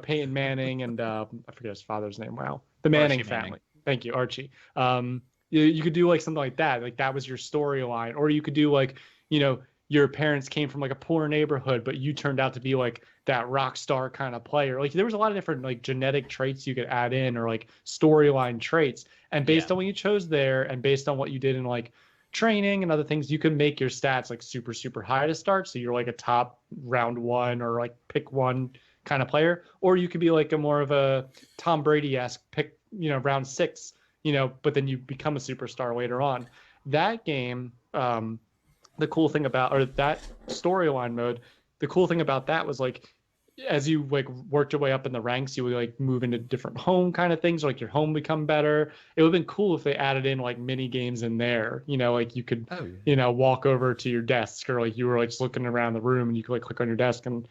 Peyton Manning and I forget his father's name. Wow, the Archie Manning Manning. family. Thank you, Archie. You could do like something like that. Like that was your storyline, or you could do like, your parents came from like a poor neighborhood, but you turned out to be like that rock star kind of player. Like there was a lot of different like genetic traits you could add in, or like storyline traits. And based Yeah. on what you chose there, and based on what you did in like training and other things, you can make your stats like super super high to start. So you're like a top round 1 or like pick 1 kind of player, or you could be like a more of a Tom Brady-esque pick, round 6, but then you become a superstar later on. That game, the cool thing about, or that storyline mode, the cool thing about that was like, as you like worked your way up in the ranks, you would like move into different home kind of things, like your home become better. It would have been cool if they added in like mini games in there, like you could, Oh, yeah. walk over to your desk, or like you were like just looking around the room and you could like click on your desk and,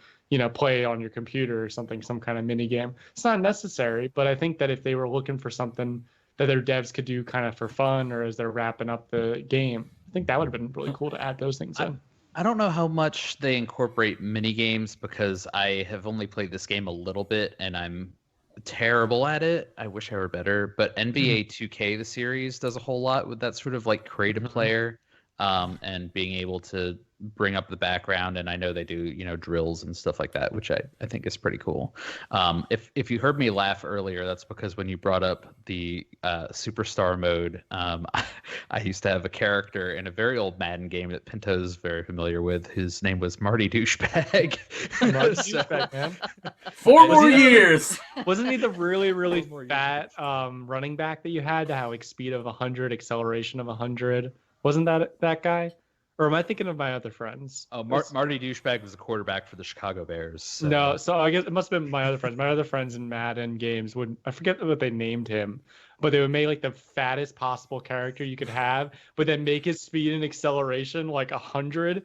play on your computer or something, some kind of mini game. It's not necessary, but I think that if they were looking for something that their devs could do kind of for fun or as they're wrapping up the game, I think that would have been really cool to add those things in. I don't know how much they incorporate mini games because I have only played this game a little bit and I'm terrible at it. I wish I were better. But NBA 2K, the series, does a whole lot with that sort of like creative player and being able to bring up the background. And I know they do, drills and stuff like that, which I think is pretty cool. If you heard me laugh earlier, that's because when you brought up the superstar mode, I used to have a character in a very old Madden game that Pinto's very familiar with. His name was Marty Douchebag. Marty So- Douchebag, man. 4 Was more he the- years. Wasn't he the really, really More years. fat running back that you had that had like speed of 100, acceleration of 100? Wasn't that guy? Or am I thinking of my other friends? Oh, Marty Douchebag was a quarterback for the Chicago Bears. So. No, so I guess it must have been my other friends. My other friends in Madden games would, I forget what they named him, but they would make like the fattest possible character you could have, but then make his speed and acceleration like 100,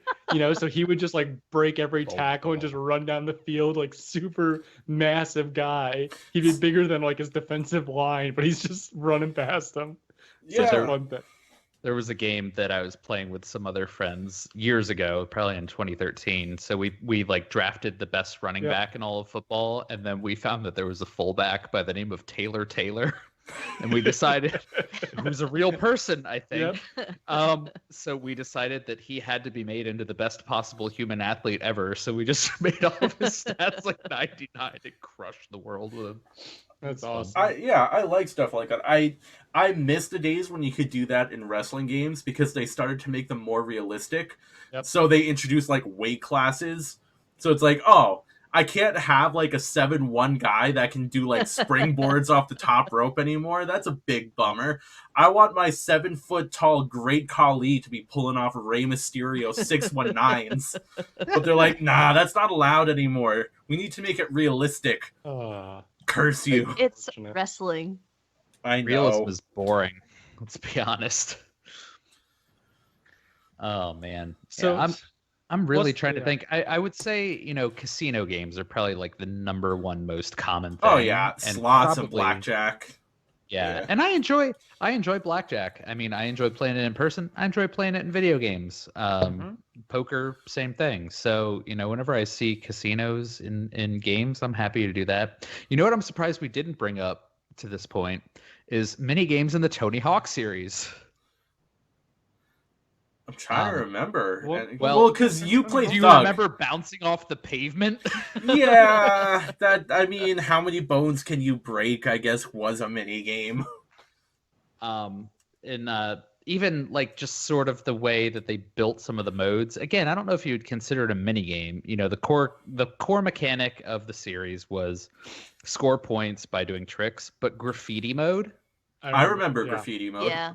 so he would just like break every tackle and just run down the field like super massive guy. He'd be bigger than like his defensive line, but he's just running past them. Such a Yeah. fun thing. There was a game that I was playing with some other friends years ago, probably in 2013. So we like drafted the best running back in all of football, and then we found that there was a fullback by the name of Taylor, and we decided it was a real person, I think. So we decided that he had to be made into the best possible human athlete ever. So we just made all of his stats like 99 and crushed the world with him. That's awesome. I like stuff like that. I miss the days when you could do that in wrestling games because they started to make them more realistic. Yep. So they introduced like weight classes. So it's like, oh, I can't have like a 7'1" guy that can do like springboards off the top rope anymore. That's a big bummer. I want my 7 foot tall Great Khali to be pulling off Rey Mysterio 619s. But they're like, nah, that's not allowed anymore. We need to make it realistic. Curse you. It's wrestling. I Realism know. is boring. Let's be honest. Oh man. So Yeah, I'm really what's- trying to yeah. think. I would say, casino games are probably like the #1 most common thing. Oh yeah, and slots and probably- blackjack. Yeah. Yeah. And I enjoy blackjack. I mean, I enjoy playing it in person. I enjoy playing it in video games. Poker, same thing. So, whenever I see casinos in games, I'm happy to do that. You know what I'm surprised we didn't bring up to this point is mini games in the Tony Hawk series. I'm trying to remember. well, Because you played Do you Thug. remember bouncing off the pavement? Yeah, I mean, how many bones can you break? I guess was a mini game. And even like just sort of the way that they built some of the modes. Again, I don't know if you would consider it a mini game. The core mechanic of the series was score points by doing tricks, but graffiti mode. I remember graffiti mode. Yeah.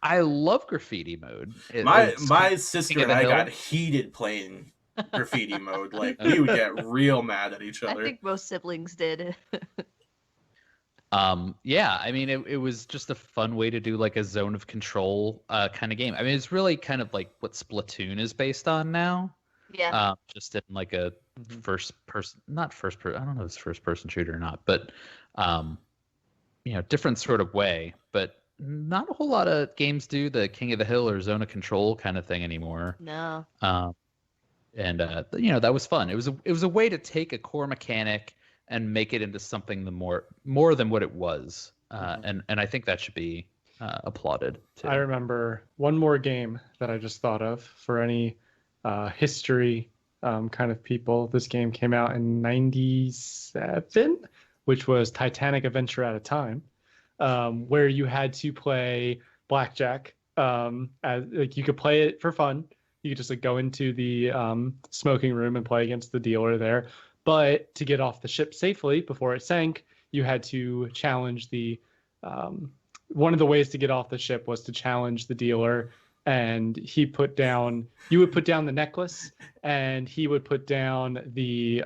I love graffiti mode. My sister King of and the I got Hill. heated playing graffiti mode. Like we would get real mad at each I other. think most siblings did. Yeah, I mean, it was just a fun way to do like a zone of control kind of game. I mean, it's really kind of like what Splatoon is based on now. Yeah. Just in like a first person, not first person. I don't know if it's first person shooter or not, but different sort of way. But not a whole lot of games do the King of the Hill or zone of control kind of thing anymore. No. And that was fun. It was a way to take a core mechanic and make it into something more than what it was. And I think that should be applauded too. I remember one more game that I just thought of for any history kind of people. This game came out in '97, which was Titanic Adventure at a Time, where you had to play blackjack. Like you could play it for fun. You could just like go into the smoking room and play against the dealer there. But to get off the ship safely before it sank, you had to challenge the. One of the ways to get off the ship was to challenge the dealer, and you would put down the necklace, and he would put down the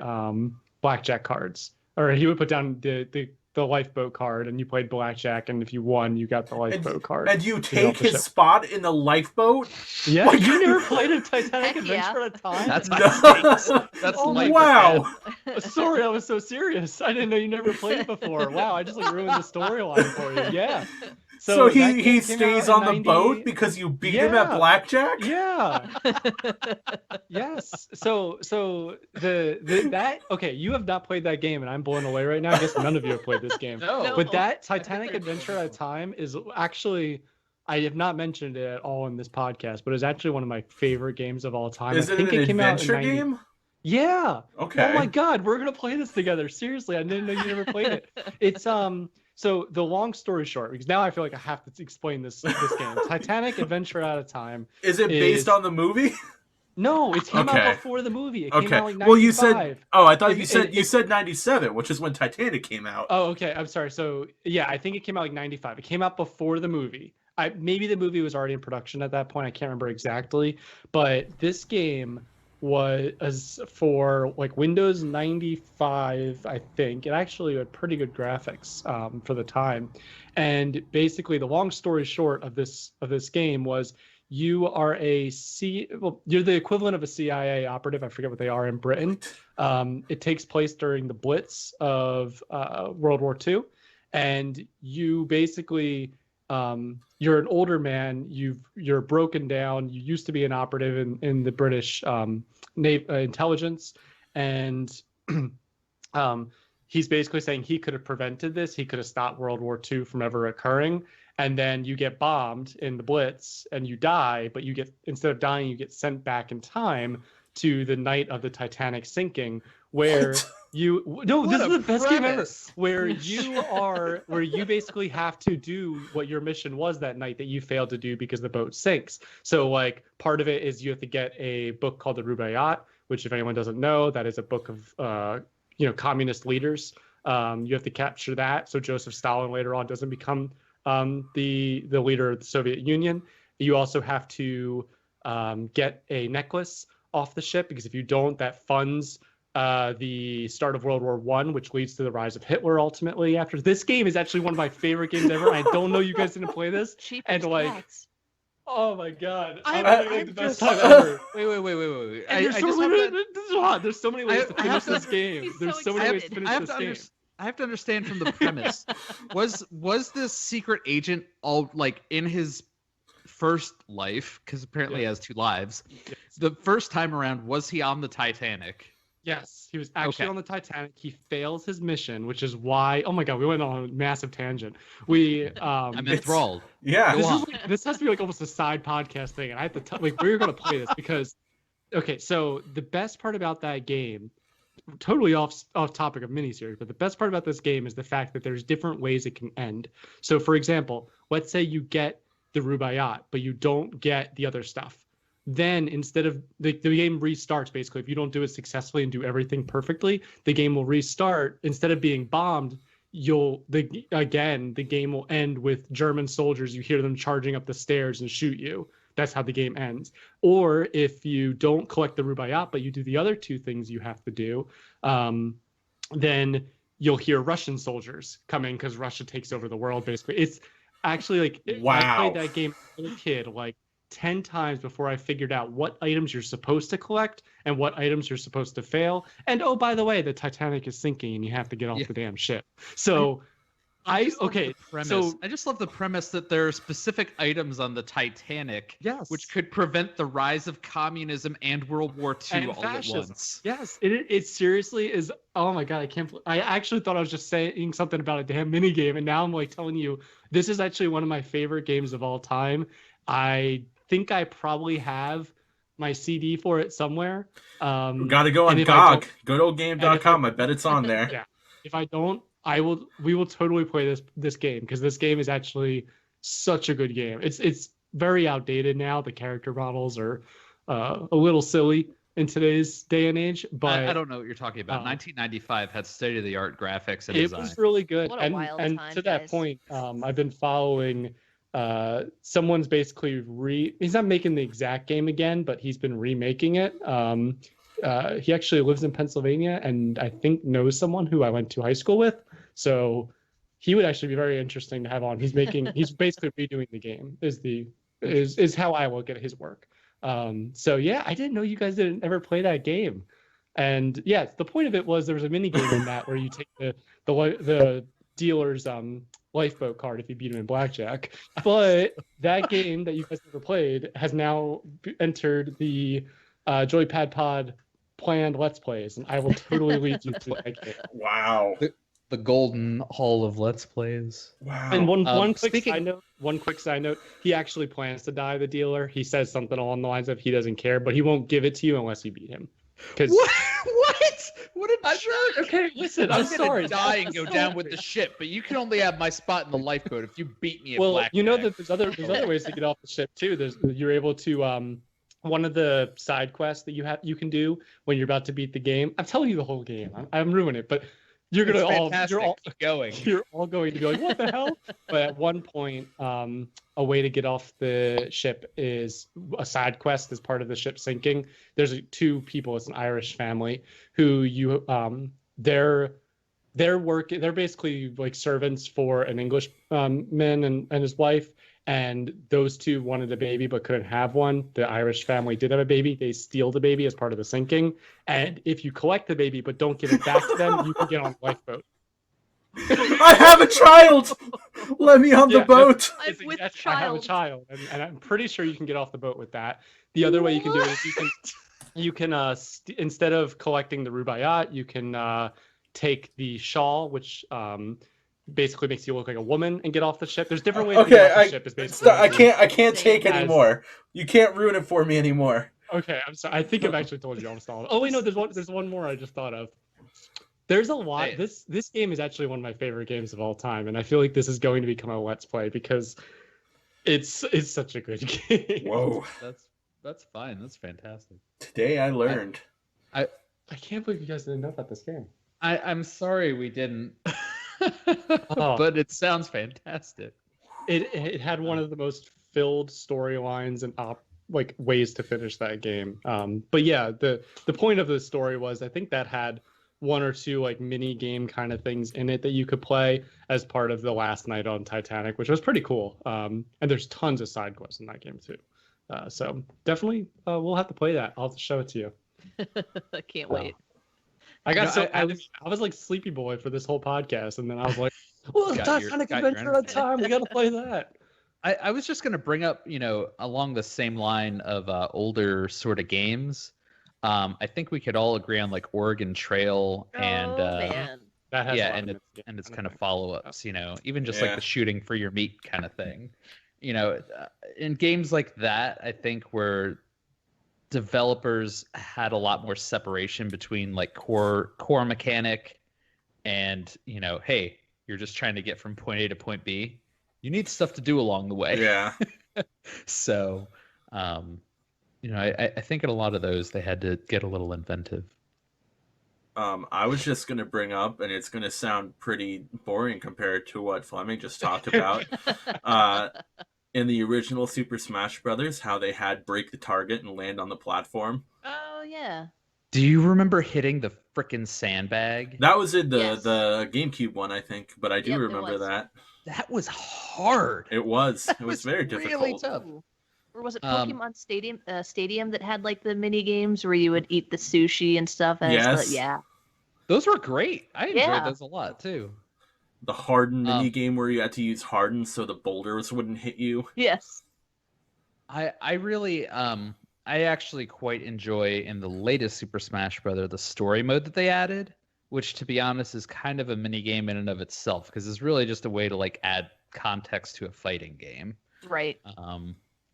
blackjack cards, or he would put down the lifeboat card, and you played blackjack, and if you won, you got the lifeboat card. And you to get take off the his ship. spot in the lifeboat? Yeah, Like- you never played a Titanic Heck yeah. Adventure at a Time? That's No. high stakes. That's Oh my life or Wow. death. Sorry, I was so serious. I didn't know you never played before. Wow, I just like ruined the storyline for you. Yeah. So that he game came stays out on in the boat because you beat him at Yeah. blackjack? Yeah. Yes. So that okay, you have not played that game, and I'm blown away right now. I guess none of you have played this game. No. But that Titanic Adventure at a Time is actually, I have not mentioned it at all in this podcast, but it's actually one of my favorite games of all time. Is I it think an it came out in adventure 90 game? Yeah. Okay. Oh my God, we're gonna play this together. Seriously, I didn't know you never played it. It's So the long story short, because now I feel like I have to explain this game. Titanic Adventure at a Time. Is it based on the movie? No, it came Okay. out before the movie. It came Okay. out like 95. Well, you said. Oh, I thought It- you said 97, which is when Titanic came out. Oh, okay. I'm sorry. So yeah, I think it came out like 95. It came out before the movie. Maybe the movie was already in production at that point. I can't remember exactly. But this game was for like Windows 95, I think. It actually had pretty good graphics for the time. And basically, the long story short of this game was you are you're the equivalent of a CIA operative. I forget what they are in Britain. It takes place during the Blitz of World War II, and you basically you're an older man. You're broken down. You used to be an operative in the British intelligence, and he's basically saying he could have prevented this. He could have stopped World War II from ever occurring. And then you get bombed in the Blitz and you die, but instead of dying, you get sent back in time to the night of the Titanic sinking, where this is the best game ever. Where you basically have to do what your mission was that night that you failed to do because the boat sinks. So like part of it is you have to get a book called the Rubaiyat, which if anyone doesn't know, that is a book of communist leaders. You have to capture that so Joseph Stalin later on doesn't become the leader of the Soviet Union. You also have to get a necklace off the ship, because if you don't, that funds the start of World War One, which leads to the rise of Hitler ultimately. After this game is actually one of my favorite games ever. I don't know you guys didn't play this, Cheapest and like, tax. oh my god, I- I'm having like the best just- time ever. Wait. And there's so many ways to I finish have to- this game. He's There's so so many ways to excited. finish I have this to game. I have to understand from the premise. Was this secret agent all like in his first life? Because apparently he has 2 lives. Yes. The first time around, was he on the Titanic? Yes, he was actually Okay. on the Titanic. He fails his mission, which is why. Oh my god, we went on a massive tangent. We I'm enthralled. Yeah. Go this on. is like, this has to be like almost a side podcast thing, and I have to tell like we're gonna play this because okay, so the best part about that game, totally off topic of miniseries, but the best part about this game is the fact that there's different ways it can end. So for example, let's say you get the Rubaiyat, but you don't get the other stuff. Then instead of the game restarts basically. If you don't do it successfully and do everything perfectly, the game will restart. Instead of being bombed, the game will end with German soldiers. You hear them charging up the stairs and shoot you. That's how the game ends. Or if you don't collect the Rubaiyat, but you do the other 2 things you have to do, then you'll hear Russian soldiers coming because Russia takes over the world. Basically, it's actually like I Wow. played that game as a kid like 10 times before I figured out what items you're supposed to collect and what items you're supposed to fail. And oh, by the way, the Titanic is sinking and you have to get off Yeah. the damn ship. So I just love okay, the premise. so- I just love the premise that there are specific items on the Titanic yes, which could prevent the rise of communism and World War II And all fascism. at once. Yes, it seriously is. Oh my god, I can't. I actually thought I was just saying something about a damn minigame, and now I'm like telling you this is actually one of my favorite games of all time. I think I probably have my CD for it somewhere. Gotta go on and if I GOG. don't- GoodOldGame.com. I bet it's on there. Yeah. If I don't, we will totally play this game, because this game is actually such a good game. It's very outdated now. The character models are a little silly in today's day and age, but I don't know what you're talking about. 1995 had state-of-the-art graphics and it design. was really good. What a wild And time, to that guys. point, I've been following someone's basically he's not making the exact game again, but he's been remaking it. He actually lives in Pennsylvania and I think knows someone who I went to high school with. So he would actually be very interesting to have on. He's basically redoing the game is how I look at his work. So yeah, I didn't know you guys didn't ever play that game. And yeah, the point of it was there was a mini game in that where you take the dealer's lifeboat card if you beat him in blackjack. But that game that you guys never played has now entered the JoyPad Pod planned Let's Plays, and I will totally lead you to that game. Wow. The golden hall of Let's Plays. Wow. And one quick side note, he actually plans to die the dealer. He says something along the lines of he doesn't care, but he won't give it to you unless you beat him. Because What a jerk! okay, listen, I'm I'm sorry. gonna die and That's go the down with story. the ship, but you can only have my spot in the lifeboat if you beat me at Well, blackjack. you know that there's other ways to get off the ship too. You're able to one of the side quests that you can do when you're about to beat the game. I'm telling you the whole game. I'm ruining it, but you're It's gonna fantastic. Keep going. you're all going to be like, what the hell? But at one point, a way to get off the ship is a side quest as part of the ship sinking. There's 2 people. It's an Irish family who they're basically like servants for an English man and his wife. And those 2 wanted a baby but couldn't have one. The Irish family did have a baby. They steal the baby as part of the sinking. And if you collect the baby but don't give it back to them, you can get on the lifeboat. I have a child! Let me on the Yeah, boat! I'm It's with exactly- I have a child. child, and I'm pretty sure you can get off the boat with that. The other way you can do it is you can instead of collecting the Rubaiyat, you can take the shawl, which basically makes you look like a woman and get off the ship. There's different ways to get off the ship. Is basically I can't take Same. anymore. You can't ruin it for me anymore. Okay, I'm sorry. I think I've actually told you almost all. Oh wait, no, there's one more I just thought of. There's a lot. Hey. This game is actually one of my favorite games of all time, and I feel like this is going to become a Let's Play because it's such a good game. Whoa. That's fine. That's fantastic. Today I learned. I can't believe you guys didn't know about this game. I'm sorry we didn't, Oh. but it sounds fantastic. It had one of the most filled storylines and like ways to finish that game. But yeah, the point of the story was I think that had one or two like mini game kind of things in it that you could play as part of the last night on Titanic, which was pretty cool. And there's tons of side quests in that game too. So definitely we'll have to play that. I'll have to show it to you. I can't wait. I got so I I was like sleepy boy for this whole podcast, and then I was like, "Well, it's Got your Titanic Adventure on time. We got to play that." I was just going to bring up, along the same line of older sort of games. I think we could all agree on like Oregon Trail and Man. That has a yeah, lot and of it's kind of follow-ups, even just Yeah. like the shooting for your meat kind of thing. In games like that, I think where developers had a lot more separation between like core mechanic and hey, you're just trying to get from point A to point B. You need stuff to do along the way. Yeah. So, I think in a lot of those they had to get a little inventive. I was just going to bring up, and it's going to sound pretty boring compared to what Fleming just talked about. In the original Super Smash Brothers, how they had break the target and land on the platform. Oh yeah. Do you remember hitting the frickin' sandbag? That was in Yes. the GameCube one, I think, but I do Yep, it remember was. that. That was hard. It was. It was was very really difficult. tough. Ooh. Or was it Um, Pokemon Stadium that had like the mini games where you would eat the sushi and stuff? Yes. Yeah. Those were great. I enjoyed Yeah. those a lot too. The Harden Um, mini game where you had to use Harden so the boulders wouldn't hit you. Yes. I really I actually quite enjoy in the latest Super Smash Bros. The story mode that they added, which to be honest is kind of a mini game in and of itself because it's really just a way to like add context to a fighting game. Right.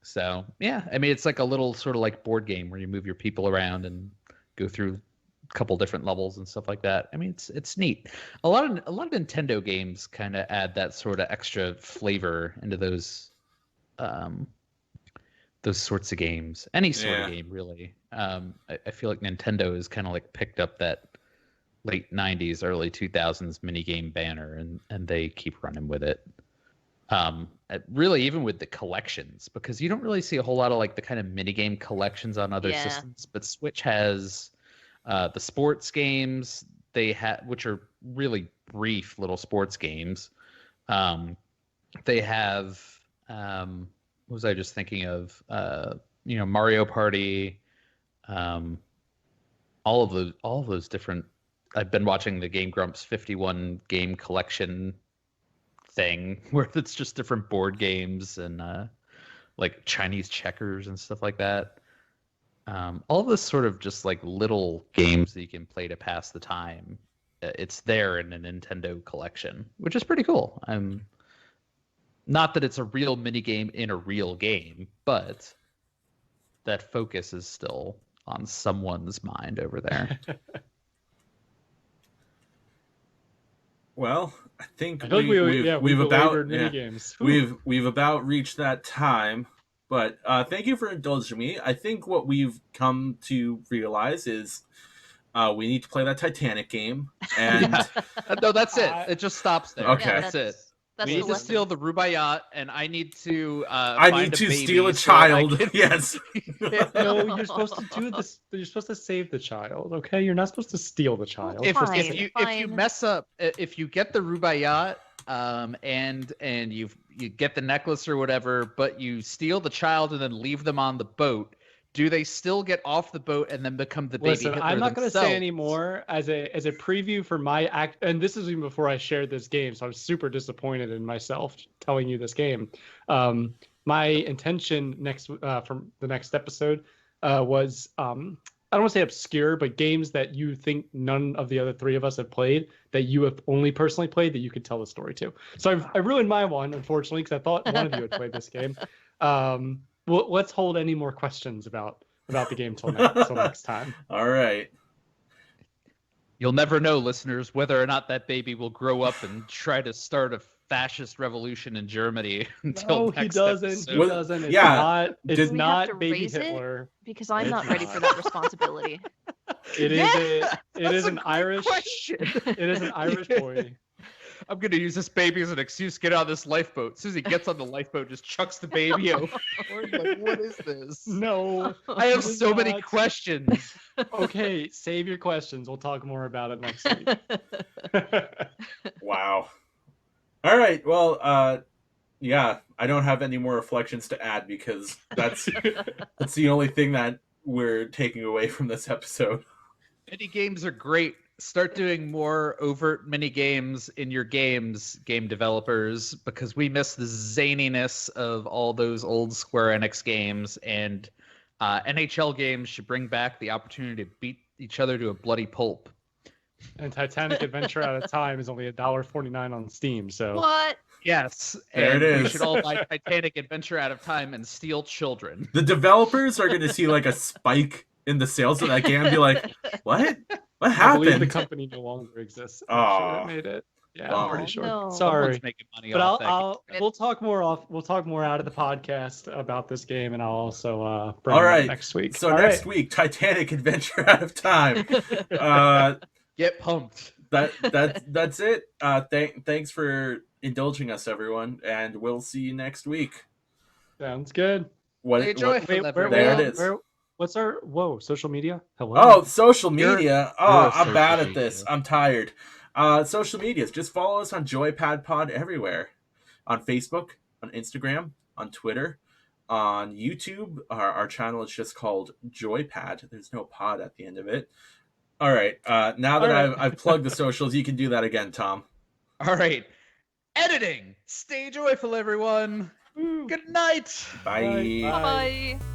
So yeah, I mean it's like a little sort of like board game where you move your people around and go through a couple different levels and stuff like that. I mean it's neat. A lot of Nintendo games kind of add that sort of extra flavor into those sorts of games. Any sort of game really. I feel like Nintendo has kind of like picked up that late 90s, early 2000s minigame banner and they keep running with it. Really even with the collections, because you don't really see a whole lot of like the kind of minigame collections on other systems, but Switch has the sports games they have, which are really brief little sports games. They have what was I just thinking of? Mario Party, all of those different. I've been watching the Game Grumps 51 game collection thing where it's just different board games and like Chinese checkers and stuff like that. All this sort of just like little games that you can play to pass the time. It's there in a Nintendo collection, which is pretty cool. Not that it's a real minigame in a real game, but that focus is still on someone's mind over there. Well, I think I feel like we've about minigames. we've about reached that time. But thank you for indulging me. I think what we've come to realize is we need to play that Titanic game. And No, that's it. It just stops there. Okay. Yeah, That's it. That's We the need to lesson. steal the Rubaiyat, and I need to I find need a to baby steal a so I child. can- Yes. No, you're supposed to do this. You're supposed to save the child. Okay, you're not supposed to steal the child. if Fine, you fine. mess up, if you get the Rubaiyat, and you get the necklace or whatever, but you steal the child and then leave them on the boat, do they still get off the boat and then become the baby Listen, Hitler I'm not going to say themselves? anymore as a preview for my act, and this is even before I shared this game, so I'm super disappointed in myself telling you this game. My intention from the next episode was I don't want to say obscure, but games that you think none of the other three of us have played, that you have only personally played, that you could tell the story to. So I ruined my one, unfortunately, because I thought one of you had played this game. Well, let's hold any more questions about the game till next time. All right. You'll never know, listeners, whether or not that baby will grow up and try to start a fascist revolution in Germany until No, he next doesn't. episode. He Well, doesn't. yeah. It's Do we have to not baby raise it? Hitler. Because I'm It's not ready for not. that responsibility. It is That's an a good Irish question. it is an Irish boy. I'm gonna use this baby as an excuse to get on this lifeboat. As soon as he gets on the lifeboat, just chucks the baby overboard. Like, what is this? No. I have it is so many not. questions. Okay, save your questions. We'll talk more about it next week. Wow. All right. Well, yeah, I don't have any more reflections to add because that's the only thing that we're taking away from this episode. Mini games are great. Start doing more overt mini games in your games, game developers, because we miss the zaniness of all those old Square Enix games. And NHL games should bring back the opportunity to beat each other to a bloody pulp. And Titanic Adventure at a Time is only $1.49 on Steam. So What? Yes, There and it we is. should all buy Titanic Adventure Out of Time and steal children. The developers are going to see like a spike in the sales of that game and be like, "What? What I believe the happened?" company no longer exists. Aw. Actually, that made it. Yeah, I'm Bummer. pretty sure. No. Sorry. Someone's making money But off that. I'll game. we'll talk more out of the podcast about this game, and I'll also bring All it up right. next week. So All next right. week, Titanic Adventure Out of Time. Uh, Get pumped. that's it. Thanks for indulging us, everyone, and we'll see you next week. Sounds good. Stay joyful, Wait, everyone. There it is. What's our social media? Hello. Oh, social You're- media. you're Oh, a I'm social bad at media. this. I'm tired. Social medias. Just follow us on JoyPad Pod everywhere. On Facebook, on Instagram, on Twitter, on YouTube. Our channel is just called JoyPad. There's no pod at the end of it. All right. Now that All right. I've plugged the socials, you can do that again, Tom. All right. Editing. Stay joyful, everyone. Good night. Bye. Bye. Bye.